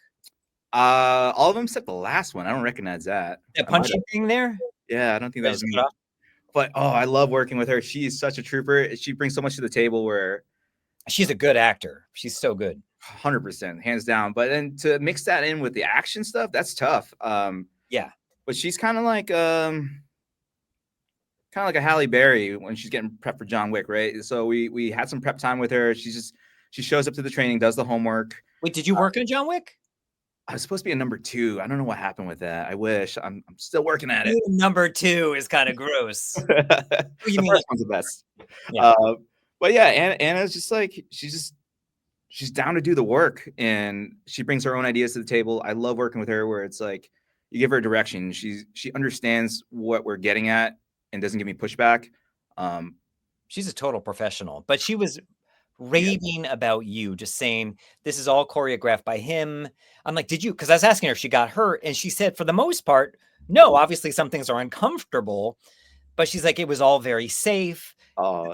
All of them except the last one. I don't recognize that. That punching thing there? Yeah, I don't think that was me. Cut off? But I love working with her. She is such a trooper. She brings so much to the table where She's a good actor. She's so good. 100%, hands down. But then to mix that in with the action stuff, that's tough. Yeah. But she's kind of like a Halle Berry when she's getting prepped for John Wick, right? So we had some prep time with her. She shows up to the training, does the homework. Wait, did you work on John Wick? I was supposed to be a number 2. I don't know what happened with that. I wish. I'm still working at it. Number 2 is kind of gross. The first one's the best. Yeah. But yeah, Anna's just like she's down to do the work, and she brings her own ideas to the table. I love working with her where it's like you give her direction. She understands what we're getting at and doesn't give me pushback. She's a total professional, but she was raving about you, just saying this is all choreographed by him. I'm like, did you? Because I was asking her if she got hurt, and she said for the most part, no. Obviously, some things are uncomfortable, but she's like, it was all very safe.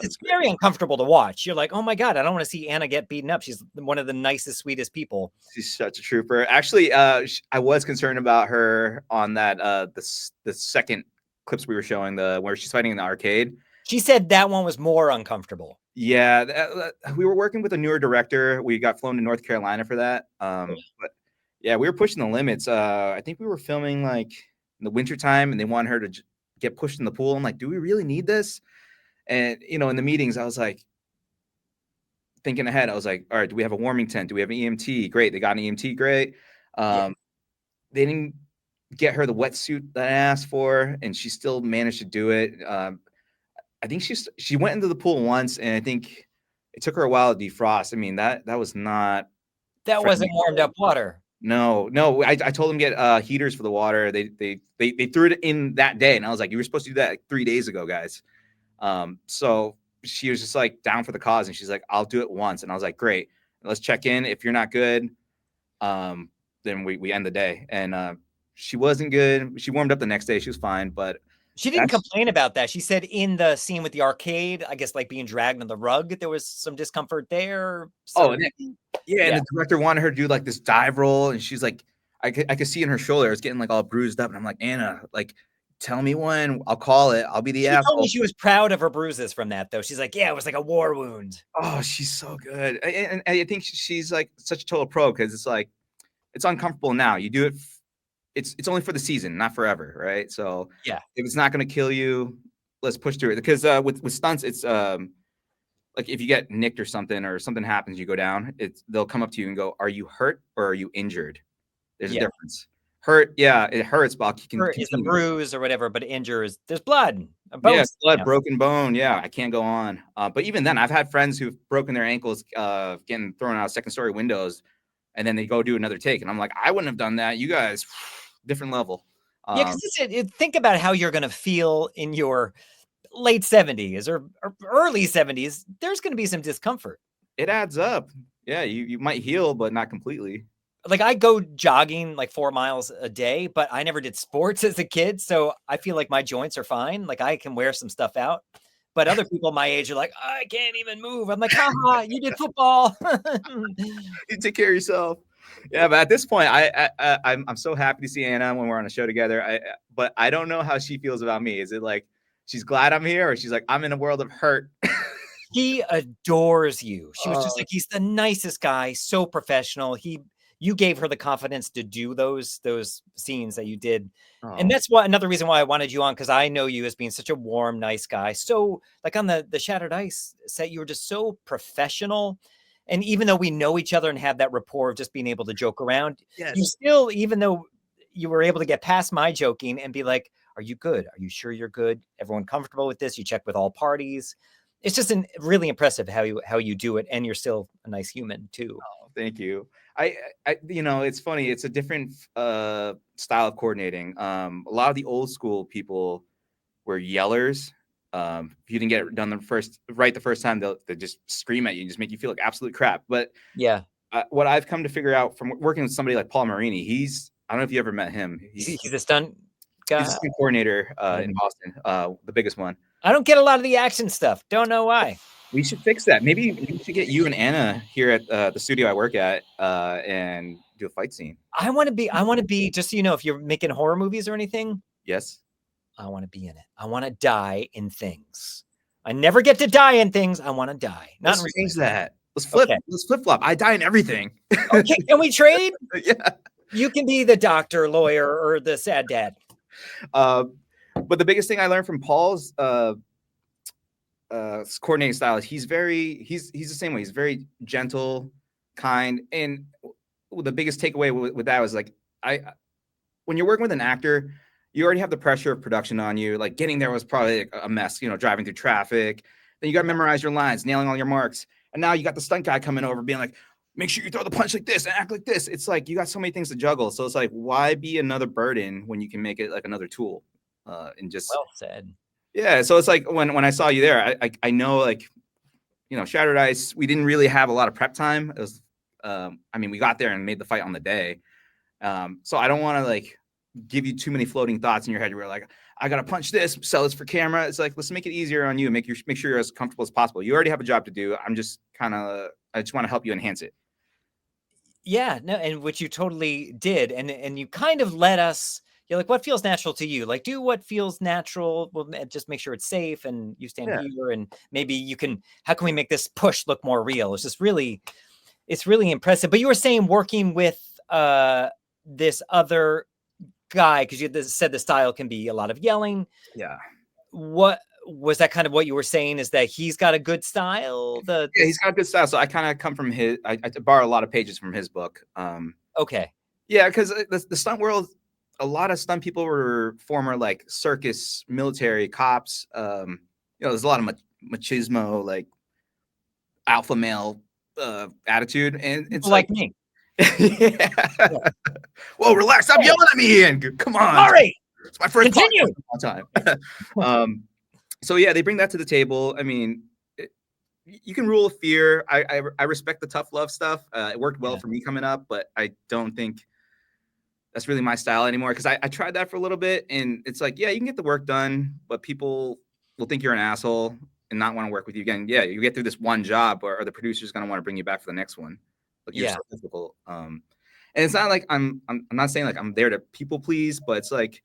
It's very uncomfortable to watch. You're like, oh my God, I don't want to see Anna get beaten up. She's one of the nicest, sweetest people. She's such a trooper. Actually, I was concerned about her on that the second clips we were showing, where she's fighting in the arcade. She said that one was more uncomfortable. Yeah, we were working with a newer director. We got flown to North Carolina for that. But yeah, we were pushing the limits. I think we were filming like in the wintertime, and they wanted her to get pushed in the pool. I'm like, do we really need this? And, in the meetings, I was like, thinking ahead, I was like, all right, do we have a warming tent? Do we have an EMT? Great. They got an EMT. Great. They didn't get her the wetsuit that I asked for, and she still managed to do it. I think she went into the pool once, and I think it took her a while to defrost. I mean, that was not. That wasn't warmed up water. No. I told them get heaters for the water. They threw it in that day, and I was like, you were supposed to do that like 3 days ago, guys. So she was just like down for the cause, and she's like, I'll do it once. And I was like, great, let's check in. If you're not good, then we end the day. And she wasn't good. She warmed up the next day. She was fine, but she didn't complain about that. She said in the scene with the arcade, I guess like being dragged on the rug, there was some discomfort there. And the director wanted her to do like this dive roll, and she's like, I could see in her shoulder it's getting like all bruised up, and I'm like, Anna, like, tell me when. I'll call it. I'll be the asshole. She told me she was proud of her bruises from that, though. She's like, yeah, it was like a war wound. Oh, she's so good. And I think she's like such a total pro, because it's like, it's uncomfortable now. You do it. It's only for the season, not forever, right? So yeah, if it's not going to kill you, let's push through it. Because with stunts, it's like if you get nicked or something happens, you go down. They'll come up to you and go, "Are you hurt or are you injured?" There's a difference. Hurt, yeah, it hurts, but you can continue. It's a bruise or whatever, but injured there's blood. Blood, broken bone. Yeah, I can't go on. But even then, I've had friends who've broken their ankles getting thrown out of second-story windows, and then they go do another take, and I'm like, I wouldn't have done that. You guys, different level. Yeah, because think about how you're going to feel in your late 70s or early 70s. There's going to be some discomfort. It adds up. Yeah, you might heal, but not completely. Like I go jogging like 4 miles a day, but I never did sports as a kid. So I feel like my joints are fine. Like I can wear some stuff out, but other people my age are like, I can't even move. I'm like, haha, you did football. You take care of yourself. Yeah, but at this point, I'm so happy to see Anna when we're on a show together. But I don't know how she feels about me. Is it like she's glad I'm here, or she's like, I'm in a world of hurt? He adores you. She was just like, he's the nicest guy, so professional. You gave her the confidence to do those scenes that you did. And that's another reason why I wanted you on, because I know you as being such a warm, nice guy. So like on the Shattered Ice set, you were just so professional. And even though we know each other and have that rapport of just being able to joke around, you still, even though you were able to get past my joking and be like, are you good? Are you sure you're good? Everyone comfortable with this? You check with all parties. It's just really impressive how you do it. And you're still a nice human too. Oh, thank you. I it's funny. It's a different style of coordinating. A lot of the old school people were yellers. If you didn't get it done the first time, they just scream at you and just make you feel like absolute crap. But yeah, what I've come to figure out from working with somebody like Paul Marini, I don't know if you ever met him. He's a stunt guy. He's a stunt coordinator in Boston, the biggest one. I don't get a lot of the action stuff. Don't know why. We should fix that. Maybe we should get you and Anna here at the studio I work at and do a fight scene. I want to be, just so you know, if you're making horror movies or anything, Yes. I want to be in it. I want to die in things. I never get to die in things. I want to die. Not Let's in real change life. that. Let's flip. Okay. Let's flip flop. I die in everything. Okay. Can we trade? Yeah. You can be the doctor, lawyer, or the sad dad. But the biggest thing I learned from Paul's coordinating style is he's the same way. He's very gentle, kind, and the biggest takeaway with that was like when you're working with an actor, you already have the pressure of production on you. Like getting there was probably a mess, driving through traffic. Then you got to memorize your lines, nailing all your marks. And now you got the stunt guy coming over being like, make sure you throw the punch like this and act like this. It's like you got so many things to juggle. So it's like, why be another burden when you can make it like another tool? And just well said. Yeah. So it's like when I saw you there, I know, like, Shattered Ice, we didn't really have a lot of prep time. It was we got there and made the fight on the day. So I don't want to like give you too many floating thoughts in your head. You were like, I gotta punch this, sell this for camera. It's like, let's make it easier on you. Make sure you're as comfortable as possible. You already have a job to do. I just want to help you enhance it. Yeah, no, and which you totally did, and you kind of let us. You're like, what feels natural to you? Like, do what feels natural. Well, just make sure it's safe, and you stand here, and maybe you can. How can we make this push look more real? It's really impressive. But you were saying working with this other guy, because you said the style can be a lot of yelling. Yeah. What was that kind of what you were saying, is that he's got a good style? Yeah, he's got good style. So I kind of come from I borrow a lot of pages from his book. Okay. Yeah, because the stunt world, a lot of stunt people were former like circus, military, cops. There's a lot of machismo, like alpha male attitude, and it's people like me. Yeah. Whoa, relax! Stop yelling at me, Ian. Come on. All right. It's my first Continue. time. So yeah, they bring that to the table. I mean, you can rule fear. I respect the tough love stuff. It worked well for me coming up, but I don't think that's really my style anymore, because I tried that for a little bit, and it's like, yeah, you can get the work done, but people will think you're an asshole and not want to work with you again. Yeah, you get through this one job, or the producer's going to want to bring you back for the next one. Like, you're so difficult. And it's not like I'm not saying like I'm there to people please, but it's like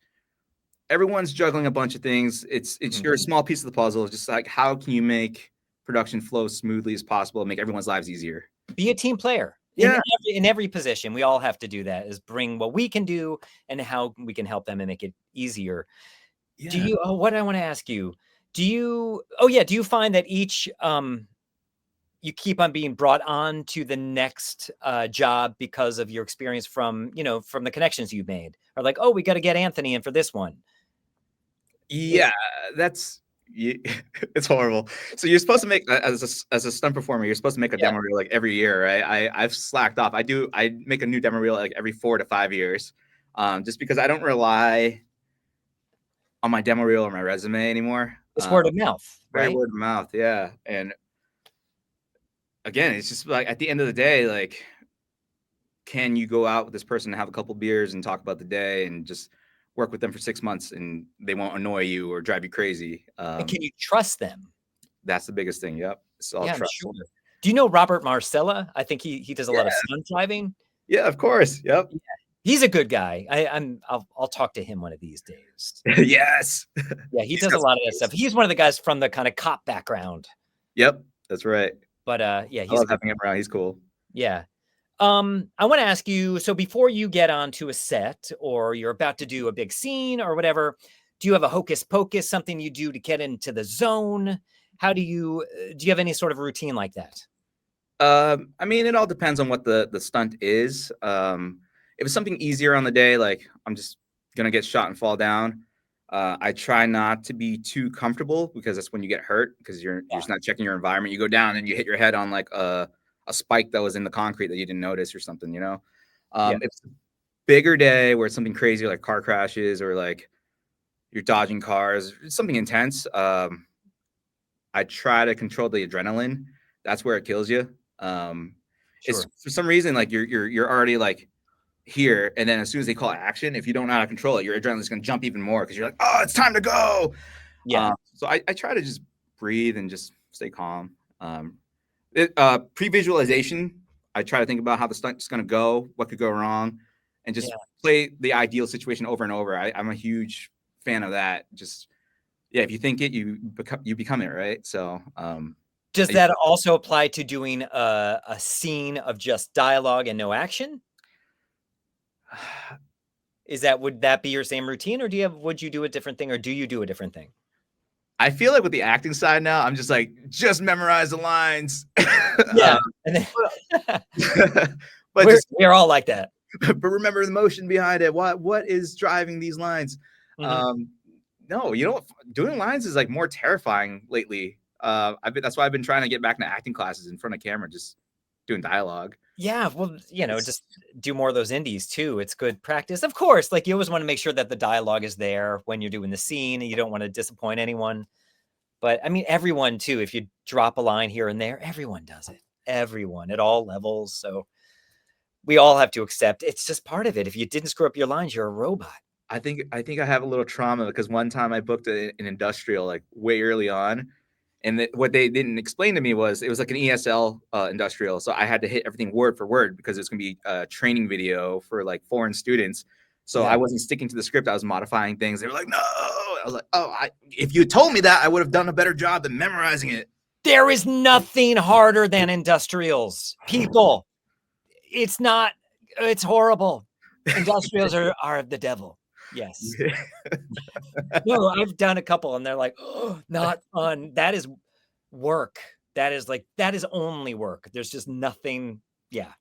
everyone's juggling a bunch of things. It's you're a small piece of the puzzle. It's just like, how can you make production flow smoothly as possible, make everyone's lives easier? Be a team player. Yeah. In every position, we all have to do that, is bring what we can do and how we can help them and make it easier. Yeah. Do you, what I want to ask you, do you find that each, you keep on being brought on to the next job because of your experience from the connections you've made? Or like, oh, we got to get Anthony in for this one. Yeah, it's horrible. So you're supposed to make, as a stunt performer, you're supposed to make a demo reel like every year, right? I've slacked off. I make a new demo reel like every 4 to 5 years, just because I don't rely on my demo reel or my resume anymore. It's word of mouth, right? Very word of mouth, yeah. And again, it's just like, at the end of the day, like, can you go out with this person and have a couple beers and talk about the day and just work with them for 6 months and they won't annoy you or drive you crazy? And can you trust them? That's the biggest thing. Yep. It's all trust. Sure. Do you know Robert Marcella? I think he does a lot of stunt driving. Yeah, of course. Yep. Yeah. He's a good guy. I'll talk to him one of these days. Yes. Yeah, he does a lot of that stuff. He's one of the guys from the kind of cop background. Yep, that's right. But yeah, I love having him around. He's cool. Yeah. I want to ask you, so before you get onto a set or you're about to do a big scene or whatever, do you have a hocus pocus, something you do to get into the zone? How do you have any sort of routine like that? I mean, it all depends on what the stunt is. If it's something easier on the day, like I'm just gonna get shot and fall down, I try not to be too comfortable, because that's when you get hurt, because you're just not checking your environment. You go down and you hit your head on like a spike that was in the concrete that you didn't notice or something, If it's a bigger day where it's something crazy like car crashes or like you're dodging cars, something intense, I try to control the adrenaline. That's where it kills you. It's for some reason like you're already like here, and then as soon as they call action, if you don't know how to control it, your adrenaline's going to jump even more, because you're like, oh, it's time to go. Yeah. So I try to just breathe and just stay calm. Previsualization. I try to think about how the stunt's going to go, what could go wrong, and just play the ideal situation over and over. I'm a huge fan of that. Just if you think it, you become it, right? So does that also apply to doing a scene of just dialogue and no action? Would that be your same routine, or would you do a different thing, or do you do a different thing? I feel like with the acting side now, I'm just like, just memorize the lines. Yeah. But we're all like that. But remember the motion behind it. What is driving these lines? No, you know what? Doing lines is like more terrifying lately. That's why I've been trying to get back into acting classes in front of camera, just doing dialogue. Yeah, well, just do more of those indies too. It's good practice. Of course, like you always want to make sure that the dialogue is there when you're doing the scene, and you don't want to disappoint anyone. But I mean, everyone too, if you drop a line here and there, everyone does it. Everyone at all levels. So we all have to accept it's just part of it. If you didn't screw up your lines, you're a robot. I think I have a little trauma because one time I booked an industrial like way early on. And what they didn't explain to me was it was like an ESL industrial. So I had to hit everything word for word because it's going to be a training video for like foreign students. So I wasn't sticking to the script. I was modifying things. They were like, no. I was like, oh, if you told me that, I would have done a better job than memorizing it. There is nothing harder than industrials. People, it's horrible. Industrials are the devil. Yes. No, I've done a couple and they're like, oh, not fun. That is work. That is only work. There's just nothing. Yeah.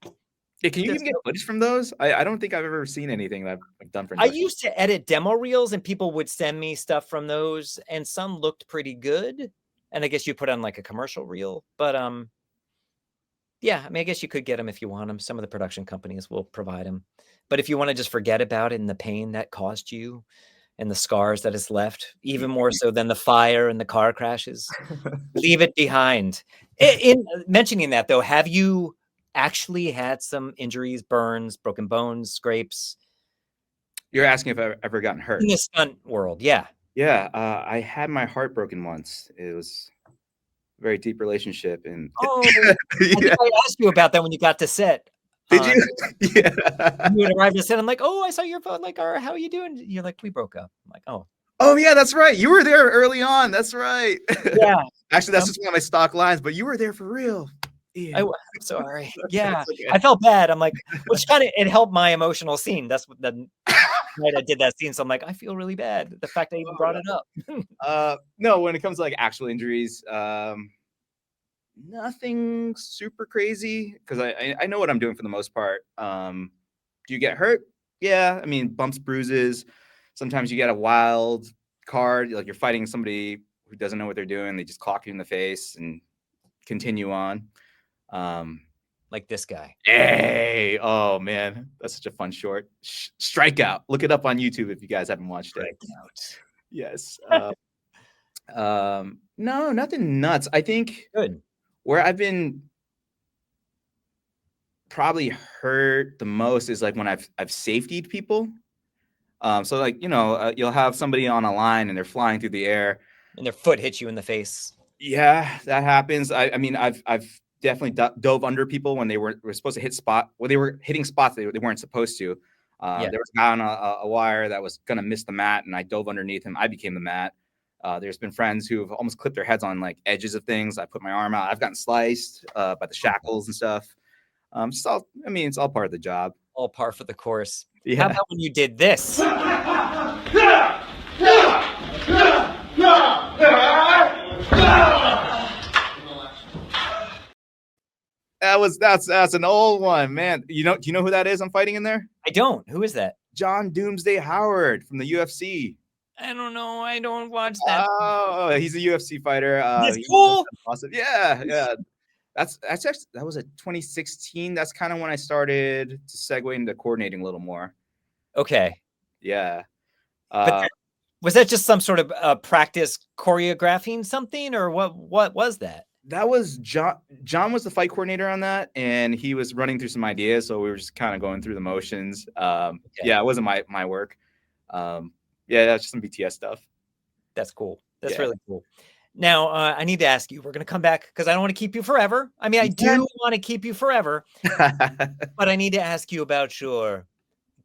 Can you even get footage from those? I don't think I've ever seen anything that I've done for I used to edit demo reels and people would send me stuff from those and some looked pretty good. And I guess you put on like a commercial reel, but yeah, I mean, I guess you could get them if you want them. Some of the production companies will provide them. But if you want to just forget about it and the pain that caused you and the scars that it's left, even more so than the fire and the car crashes, leave it behind. In mentioning that, though, have you actually had some injuries, burns, broken bones, scrapes? You're asking if I've ever gotten hurt? In the stunt world, yeah. Yeah, I had my heart broken once. It was very deep relationship. And I think I asked you about that when you got to set. Did you? Yeah. You would arrive to set. I'm like, oh, I saw your phone. Like, how are you doing? You're like, we broke up. I'm like, oh. Oh yeah, that's right. You were there early on. That's right. Yeah. Actually, that's just one of my stock lines, but you were there for real. I'm sorry. Yeah. Okay. I felt bad. I'm like, which it helped my emotional scene. That's what the night I did that scene. So I'm like, I feel really bad. The fact I even brought it up. No, when it comes to like actual injuries, nothing super crazy because I know what I'm doing for the most part. Do you get hurt? Yeah, I mean bumps, bruises. Sometimes you get a wild card, like you're fighting somebody who doesn't know what they're doing. They just clock you in the face and continue on. Like this guy. Hey, oh man, that's such a fun short. Strikeout. Look it up on YouTube if you guys haven't watched it. Yes. No, nothing nuts. I think good. Where I've been probably hurt the most is like when I've safetied people. So like, you'll have somebody on a line and they're flying through the air and their foot hits you in the face. Yeah, that happens. I mean, I've definitely dove under people when they were supposed to hit spot. Well, they were hitting spots they weren't supposed to. There was a guy on a wire that was going to miss the mat and I dove underneath him. I became the mat. There's been friends who have almost clipped their heads on like edges of things. I put my arm out. I've gotten sliced by the shackles and stuff. It's all part of the job. All par for the course. Yeah. How about when you did this? That's an old one, man. Do you know who that is I'm fighting in there? I don't. Who is that? John Doomsday Howard from the UFC. I don't know. I don't watch that. Oh, he's a UFC fighter. That's cool. Awesome. Yeah. That was a 2016. That's kind of when I started to segue into coordinating a little more. Okay. Yeah. But was that just some sort of practice choreographing something, or what was that? That was John. John was the fight coordinator on that, and he was running through some ideas. So we were just kind of going through the motions. Okay. Yeah, it wasn't my work. Yeah, that's just some BTS stuff. That's cool. That's really cool. Now, I need to ask you, we're going to come back because I don't want to keep you forever. I mean, I do want to keep you forever, but I need to ask you about your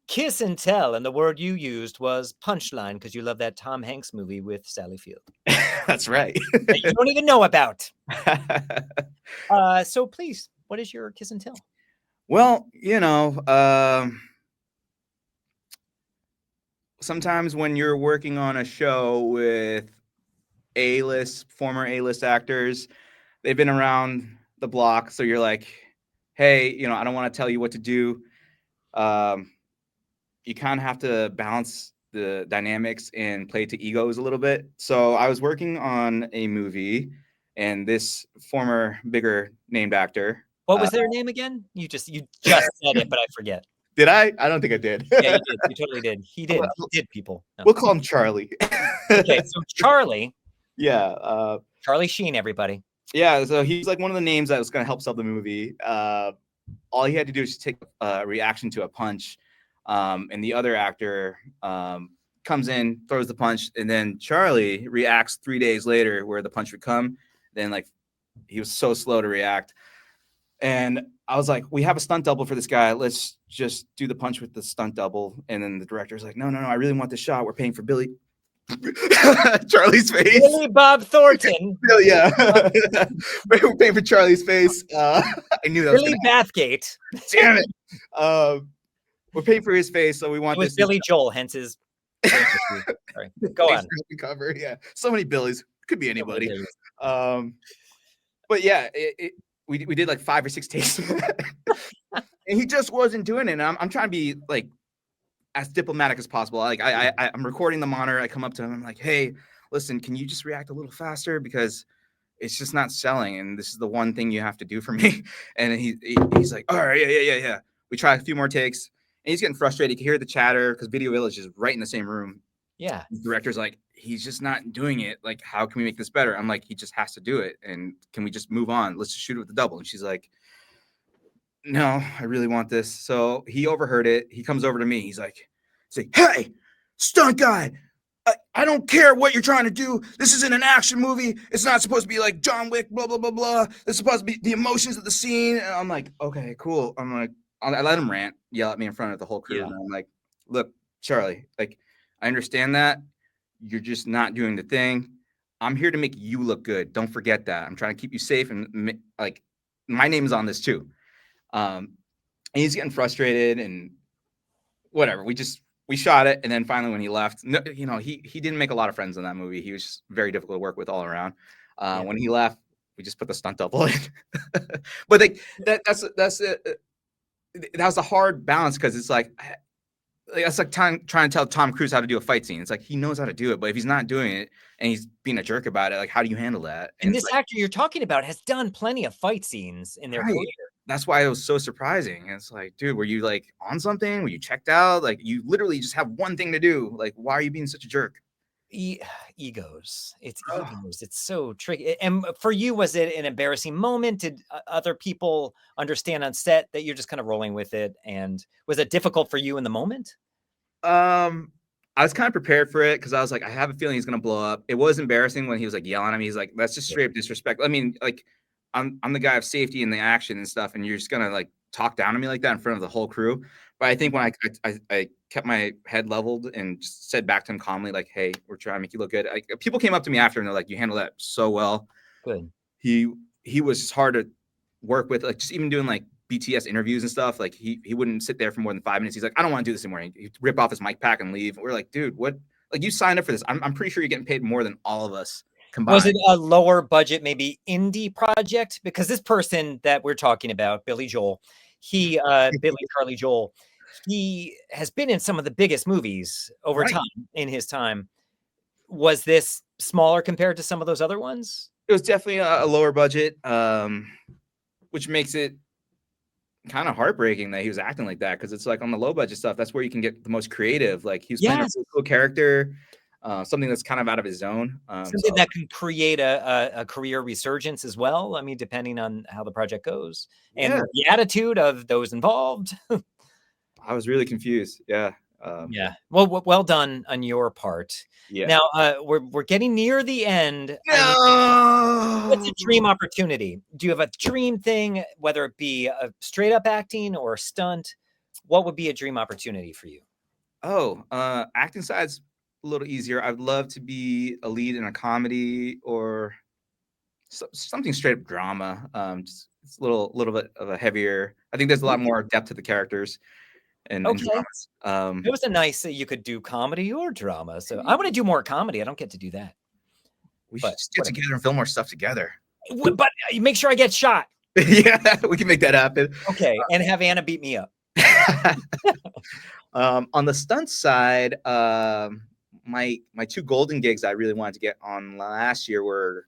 kiss and tell. And the word you used was punchline because you love that Tom Hanks movie with Sally Field. That's right. That you don't even know about. So please, what is your kiss and tell? Well, sometimes when you're working on a show with former A-list actors, they've been around the block. So you're like, hey, I don't want to tell you what to do. You kind of have to balance the dynamics and play to egos a little bit. So I was working on a movie, and this former bigger named actor. What was their name again? You just said it, but I forget. Did I? I don't think I did. Yeah, you did. You totally did. He did. He did, people. No. We'll call him Charlie. Okay, so Charlie. Yeah. Charlie Sheen, everybody. Yeah, so he's like one of the names that was going to help sell the movie. All he had to do is take a reaction to a punch. And the other actor comes in, throws the punch, and then Charlie reacts 3 days later where the punch would come. Then, like, he was so slow to react. And I was like, we have a stunt double for this guy. Let's just do the punch with the stunt double. And then the director's like, no, I really want this shot. We're paying for Billy. Charlie's face. Billy Bob Thornton. Yeah. We're paying for Charlie's face. I knew that Billy Bathgate. Damn it. We're paying for his face, so we want this. Billy Joel, hence his. Sorry. Go on. Cover. Yeah. So many Billies. Could be anybody. But yeah, we did like 5 or 6 takes. And he just wasn't doing it. And I'm trying to be like as diplomatic as possible. Like I'm recording the monitor. I come up to him. I'm like, hey, listen, can you just react a little faster? Because it's just not selling. And this is the one thing you have to do for me. And he's like, all right, yeah. We try a few more takes. And he's getting frustrated. You can hear the chatter because Video Village is right in the same room. Yeah. The director's like, he's just not doing it. Like, how can we make this better? I'm like, he just has to do it. And can we just move on? Let's just shoot it with the double. And she's like, no, I really want this. So he overheard it. He comes over to me. He's like, hey, stunt guy, I don't care what you're trying to do. This isn't an action movie. It's not supposed to be like John Wick, blah, blah, blah, blah. It's supposed to be the emotions of the scene. And I'm like, okay, cool. I'm like, I let him rant, yell at me in front of the whole crew. Yeah. And I'm like, look, Charlie, like, I understand that. You're just not doing the thing. I'm here to make you look good. Don't forget that. I'm trying to keep you safe. And like, my name is on this too. And he's getting frustrated and whatever. We shot it. And then finally when he left, he didn't make a lot of friends in that movie. He was just very difficult to work with all around. When he left, we just put the stunt double in. But like, that was a hard balance because it's like that's like trying to tell Tom Cruise how to do a fight scene. It's like he knows how to do it, but if he's not doing it and he's being a jerk about it, like how do you handle that? And this actor you're talking about has done plenty of fight scenes in their career. That's why it was so surprising. It's like, dude, were you like on something? Were you checked out? Like you literally just have one thing to do. Like, why are you being such a jerk? Egos. It's egos. It's so tricky. And for you, was it an embarrassing moment? Did other people understand on set that you're just kind of rolling with it? And was it difficult for you in the moment? I was kind of prepared for it because I was like, I have a feeling he's gonna blow up. It was embarrassing when he was like yelling at me. He's like, that's just straight up disrespect. I mean, like, I'm the guy of safety and the action and stuff, and you're just gonna like talk down to me like that in front of the whole crew. But I think when I kept my head leveled and just said back to him calmly, like, hey, we're trying to make you look good. People came up to me after and they're like, you handled that so well. Good. He was hard to work with, like just even doing like BTS interviews and stuff. Like he wouldn't sit there for more than 5 minutes. He's like, I don't want to do this anymore. He'd rip off his mic pack and leave. We're like, dude, what? Like you signed up for this. I'm pretty sure you're getting paid more than all of us combined. Was it a lower budget, maybe indie project? Because this person that we're talking about, Billy Joel, Charlie Joel, he has been in some of the biggest movies over time in his time. Was this smaller compared to some of those other ones? It was definitely a lower budget, which makes it kind of heartbreaking that he was acting like that. Cause it's like on the low budget stuff, that's where you can get the most creative. Like he was playing a really cool character, something that's kind of out of his zone. Something that can create a career resurgence as well. I mean, depending on how the project goes and the attitude of those involved. I was really confused. Yeah. Yeah. Well, well done on your part. Yeah. Now, we're getting near the end. What's a No. dream opportunity? Do you have a dream thing, whether it be a straight up acting or a stunt? What would be a dream opportunity for you? Oh, acting side's a little easier. I'd love to be a lead in a comedy or something straight up drama. Just it's a little bit of a heavier. I think there's a lot more depth to the characters and Okay. dramas. It was a nice that you could do comedy or drama. So I want to do more comedy. I don't get to do that, We should but just get whatever. together and film more stuff together. But make sure I get shot. Yeah, we can make that happen. Okay. And have Anna beat me up. On the stunt side, my two golden gigs I really wanted to get on last year were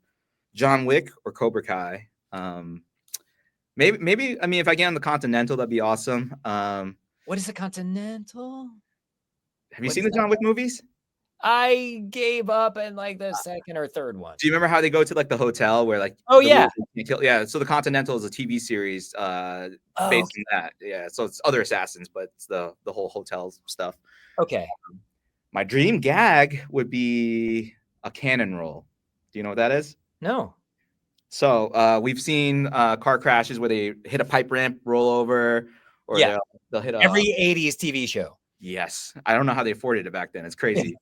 John Wick or Cobra Kai. Maybe I mean if I get on the Continental, that'd be awesome. What is a Continental? Have you seen the John Wick movies? I gave up in like the second or third one. Do you remember how they go to like the hotel where like Oh yeah. Yeah, so the Continental is a TV series based on that. Yeah, so it's other assassins, but it's the whole hotel stuff. Okay. My dream gag would be a cannon roll. Do you know what that is? No. So we've seen car crashes where they hit a pipe ramp, roll over, or they'll hit every 80s TV show. Yes, I don't know how they afforded it back then. It's crazy.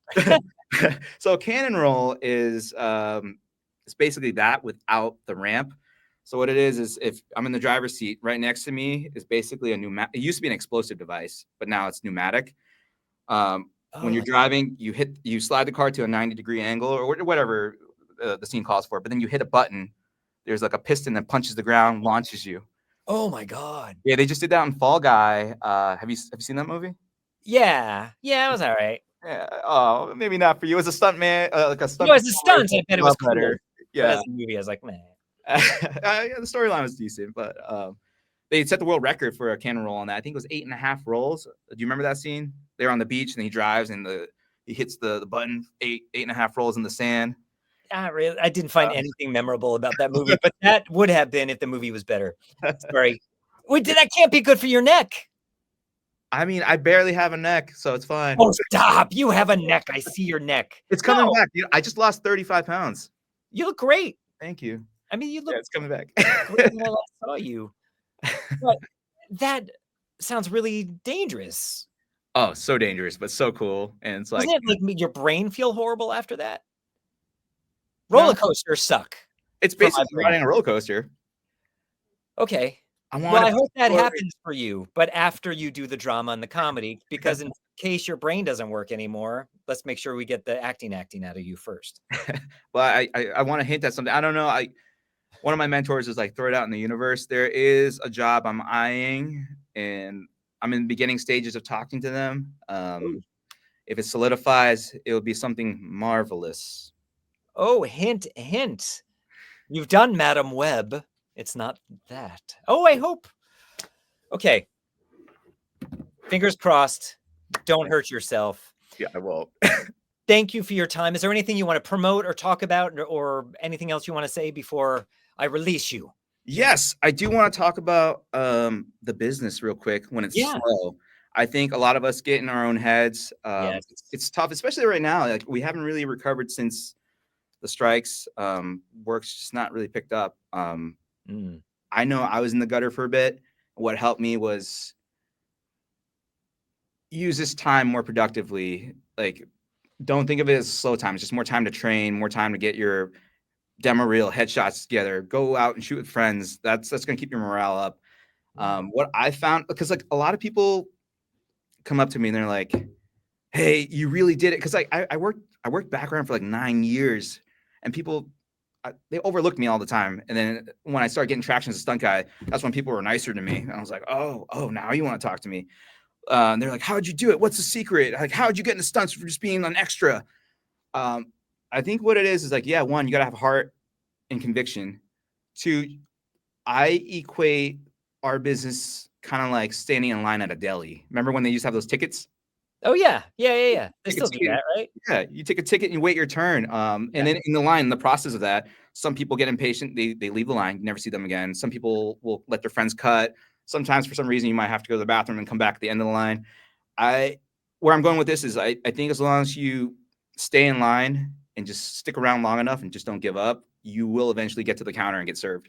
So cannon roll is it's basically that without the ramp. So what it is if I'm in the driver's seat, right next to me is basically a pneumatic. It used to be an explosive device, but now it's pneumatic. When you're driving, you slide the car to a 90-degree angle or whatever the scene calls for, but then you hit a button. There's like a piston that punches the ground, launches you. Oh my God. Yeah, they just did that in Fall Guy. Have you seen that movie? Yeah, it was all right. Yeah. Oh, maybe not for you. As a stuntman, like a stunt. No, as a stunt, I bet it was cool. Better. Yeah. But as a movie, I was like, man. Yeah, the storyline was decent, but they set the world record for a cannon roll on that. I think it was 8.5 rolls. Do you remember that scene? They're on the beach and he drives and he hits the button 8.5 rolls in the sand. Not really. I didn't find anything memorable about that movie, but that would have been if the movie was better. Sorry. Wait, that can't be good for your neck. I mean, I barely have a neck, so it's fine. Oh, stop. You have a neck. I see your neck. It's coming back. I just lost 35 pounds. You look great. Thank you. I mean, you look it's coming back. great when I last saw you. But that sounds really dangerous. Oh, so dangerous, but so cool. And it's like, doesn't it make your brain feel horrible after that? Roller coasters suck. It's basically riding a roller coaster. Okay. I hope that happens for you, but after you do the drama and the comedy, because in case your brain doesn't work anymore, let's make sure we get the acting out of you first. Well, I want to hint at something. I don't know. One of my mentors is like, throw it out in the universe. There is a job I'm eyeing, and I'm in the beginning stages of talking to them. If it solidifies, it'll be something marvelous. Oh, hint. You've done Madam Web. It's not that. Oh, I hope. Okay. Fingers crossed. Don't hurt yourself. Yeah, I won't. Thank you for your time. Is there anything you want to promote or talk about or anything else you want to say before I release you? Yes, I do want to talk about the business real quick when it's slow. I think a lot of us get in our own heads. It's tough, especially right now. Like we haven't really recovered since the strikes. Work's just not really picked up. I know I was in the gutter for a bit. What helped me was use this time more productively. Like, don't think of it as slow time. It's just more time to train, more time to get your demo reel headshots together. Go out and shoot with friends. That's going to keep your morale up. What I found, because like a lot of people come up to me and they're like, "Hey, you really did it." Because like I worked background for like 9 years, and people. They overlooked me all the time. And then when I started getting traction as a stunt guy, that's when people were nicer to me. And I was like, oh, now you want to talk to me. And they're like, how'd you do it? What's the secret? Like, how'd you get into stunts for just being an extra? I think what it is like, yeah, one, you got to have heart and conviction. Two, I equate our business kind of like standing in line at a deli. Remember when they used to have those tickets? Oh, yeah. They still do that, right? Yeah, you take a ticket and you wait your turn. And then in the line, in the process of that, some people get impatient. They leave the line, you never see them again. Some people will let their friends cut. Sometimes for some reason, you might have to go to the bathroom and come back at the end of the line. where I'm going with this is I think as long as you stay in line and just stick around long enough and just don't give up, you will eventually get to the counter and get served.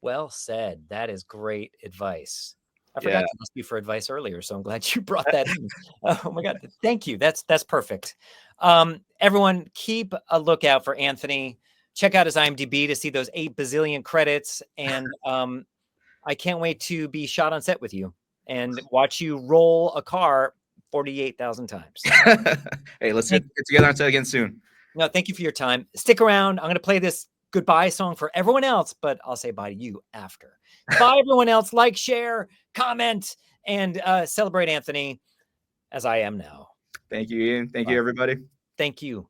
Well said. That is great advice. I Yeah. forgot to ask you for advice earlier, so I'm glad you brought that in. Oh my God. Thank you. That's perfect. Everyone, keep a lookout for Anthony. Check out his IMDb to see those 8 bazillion credits. And I can't wait to be shot on set with you and watch you roll a car 48,000 times. Hey, let's get together on set again soon. No, thank you for your time. Stick around. I'm going to play this goodbye song for everyone else, but I'll say bye to you after. Bye, everyone else. Like, share, comment, and celebrate Anthony as I am now. Thank you, Ian. Thank Bye. you, everybody. Thank you.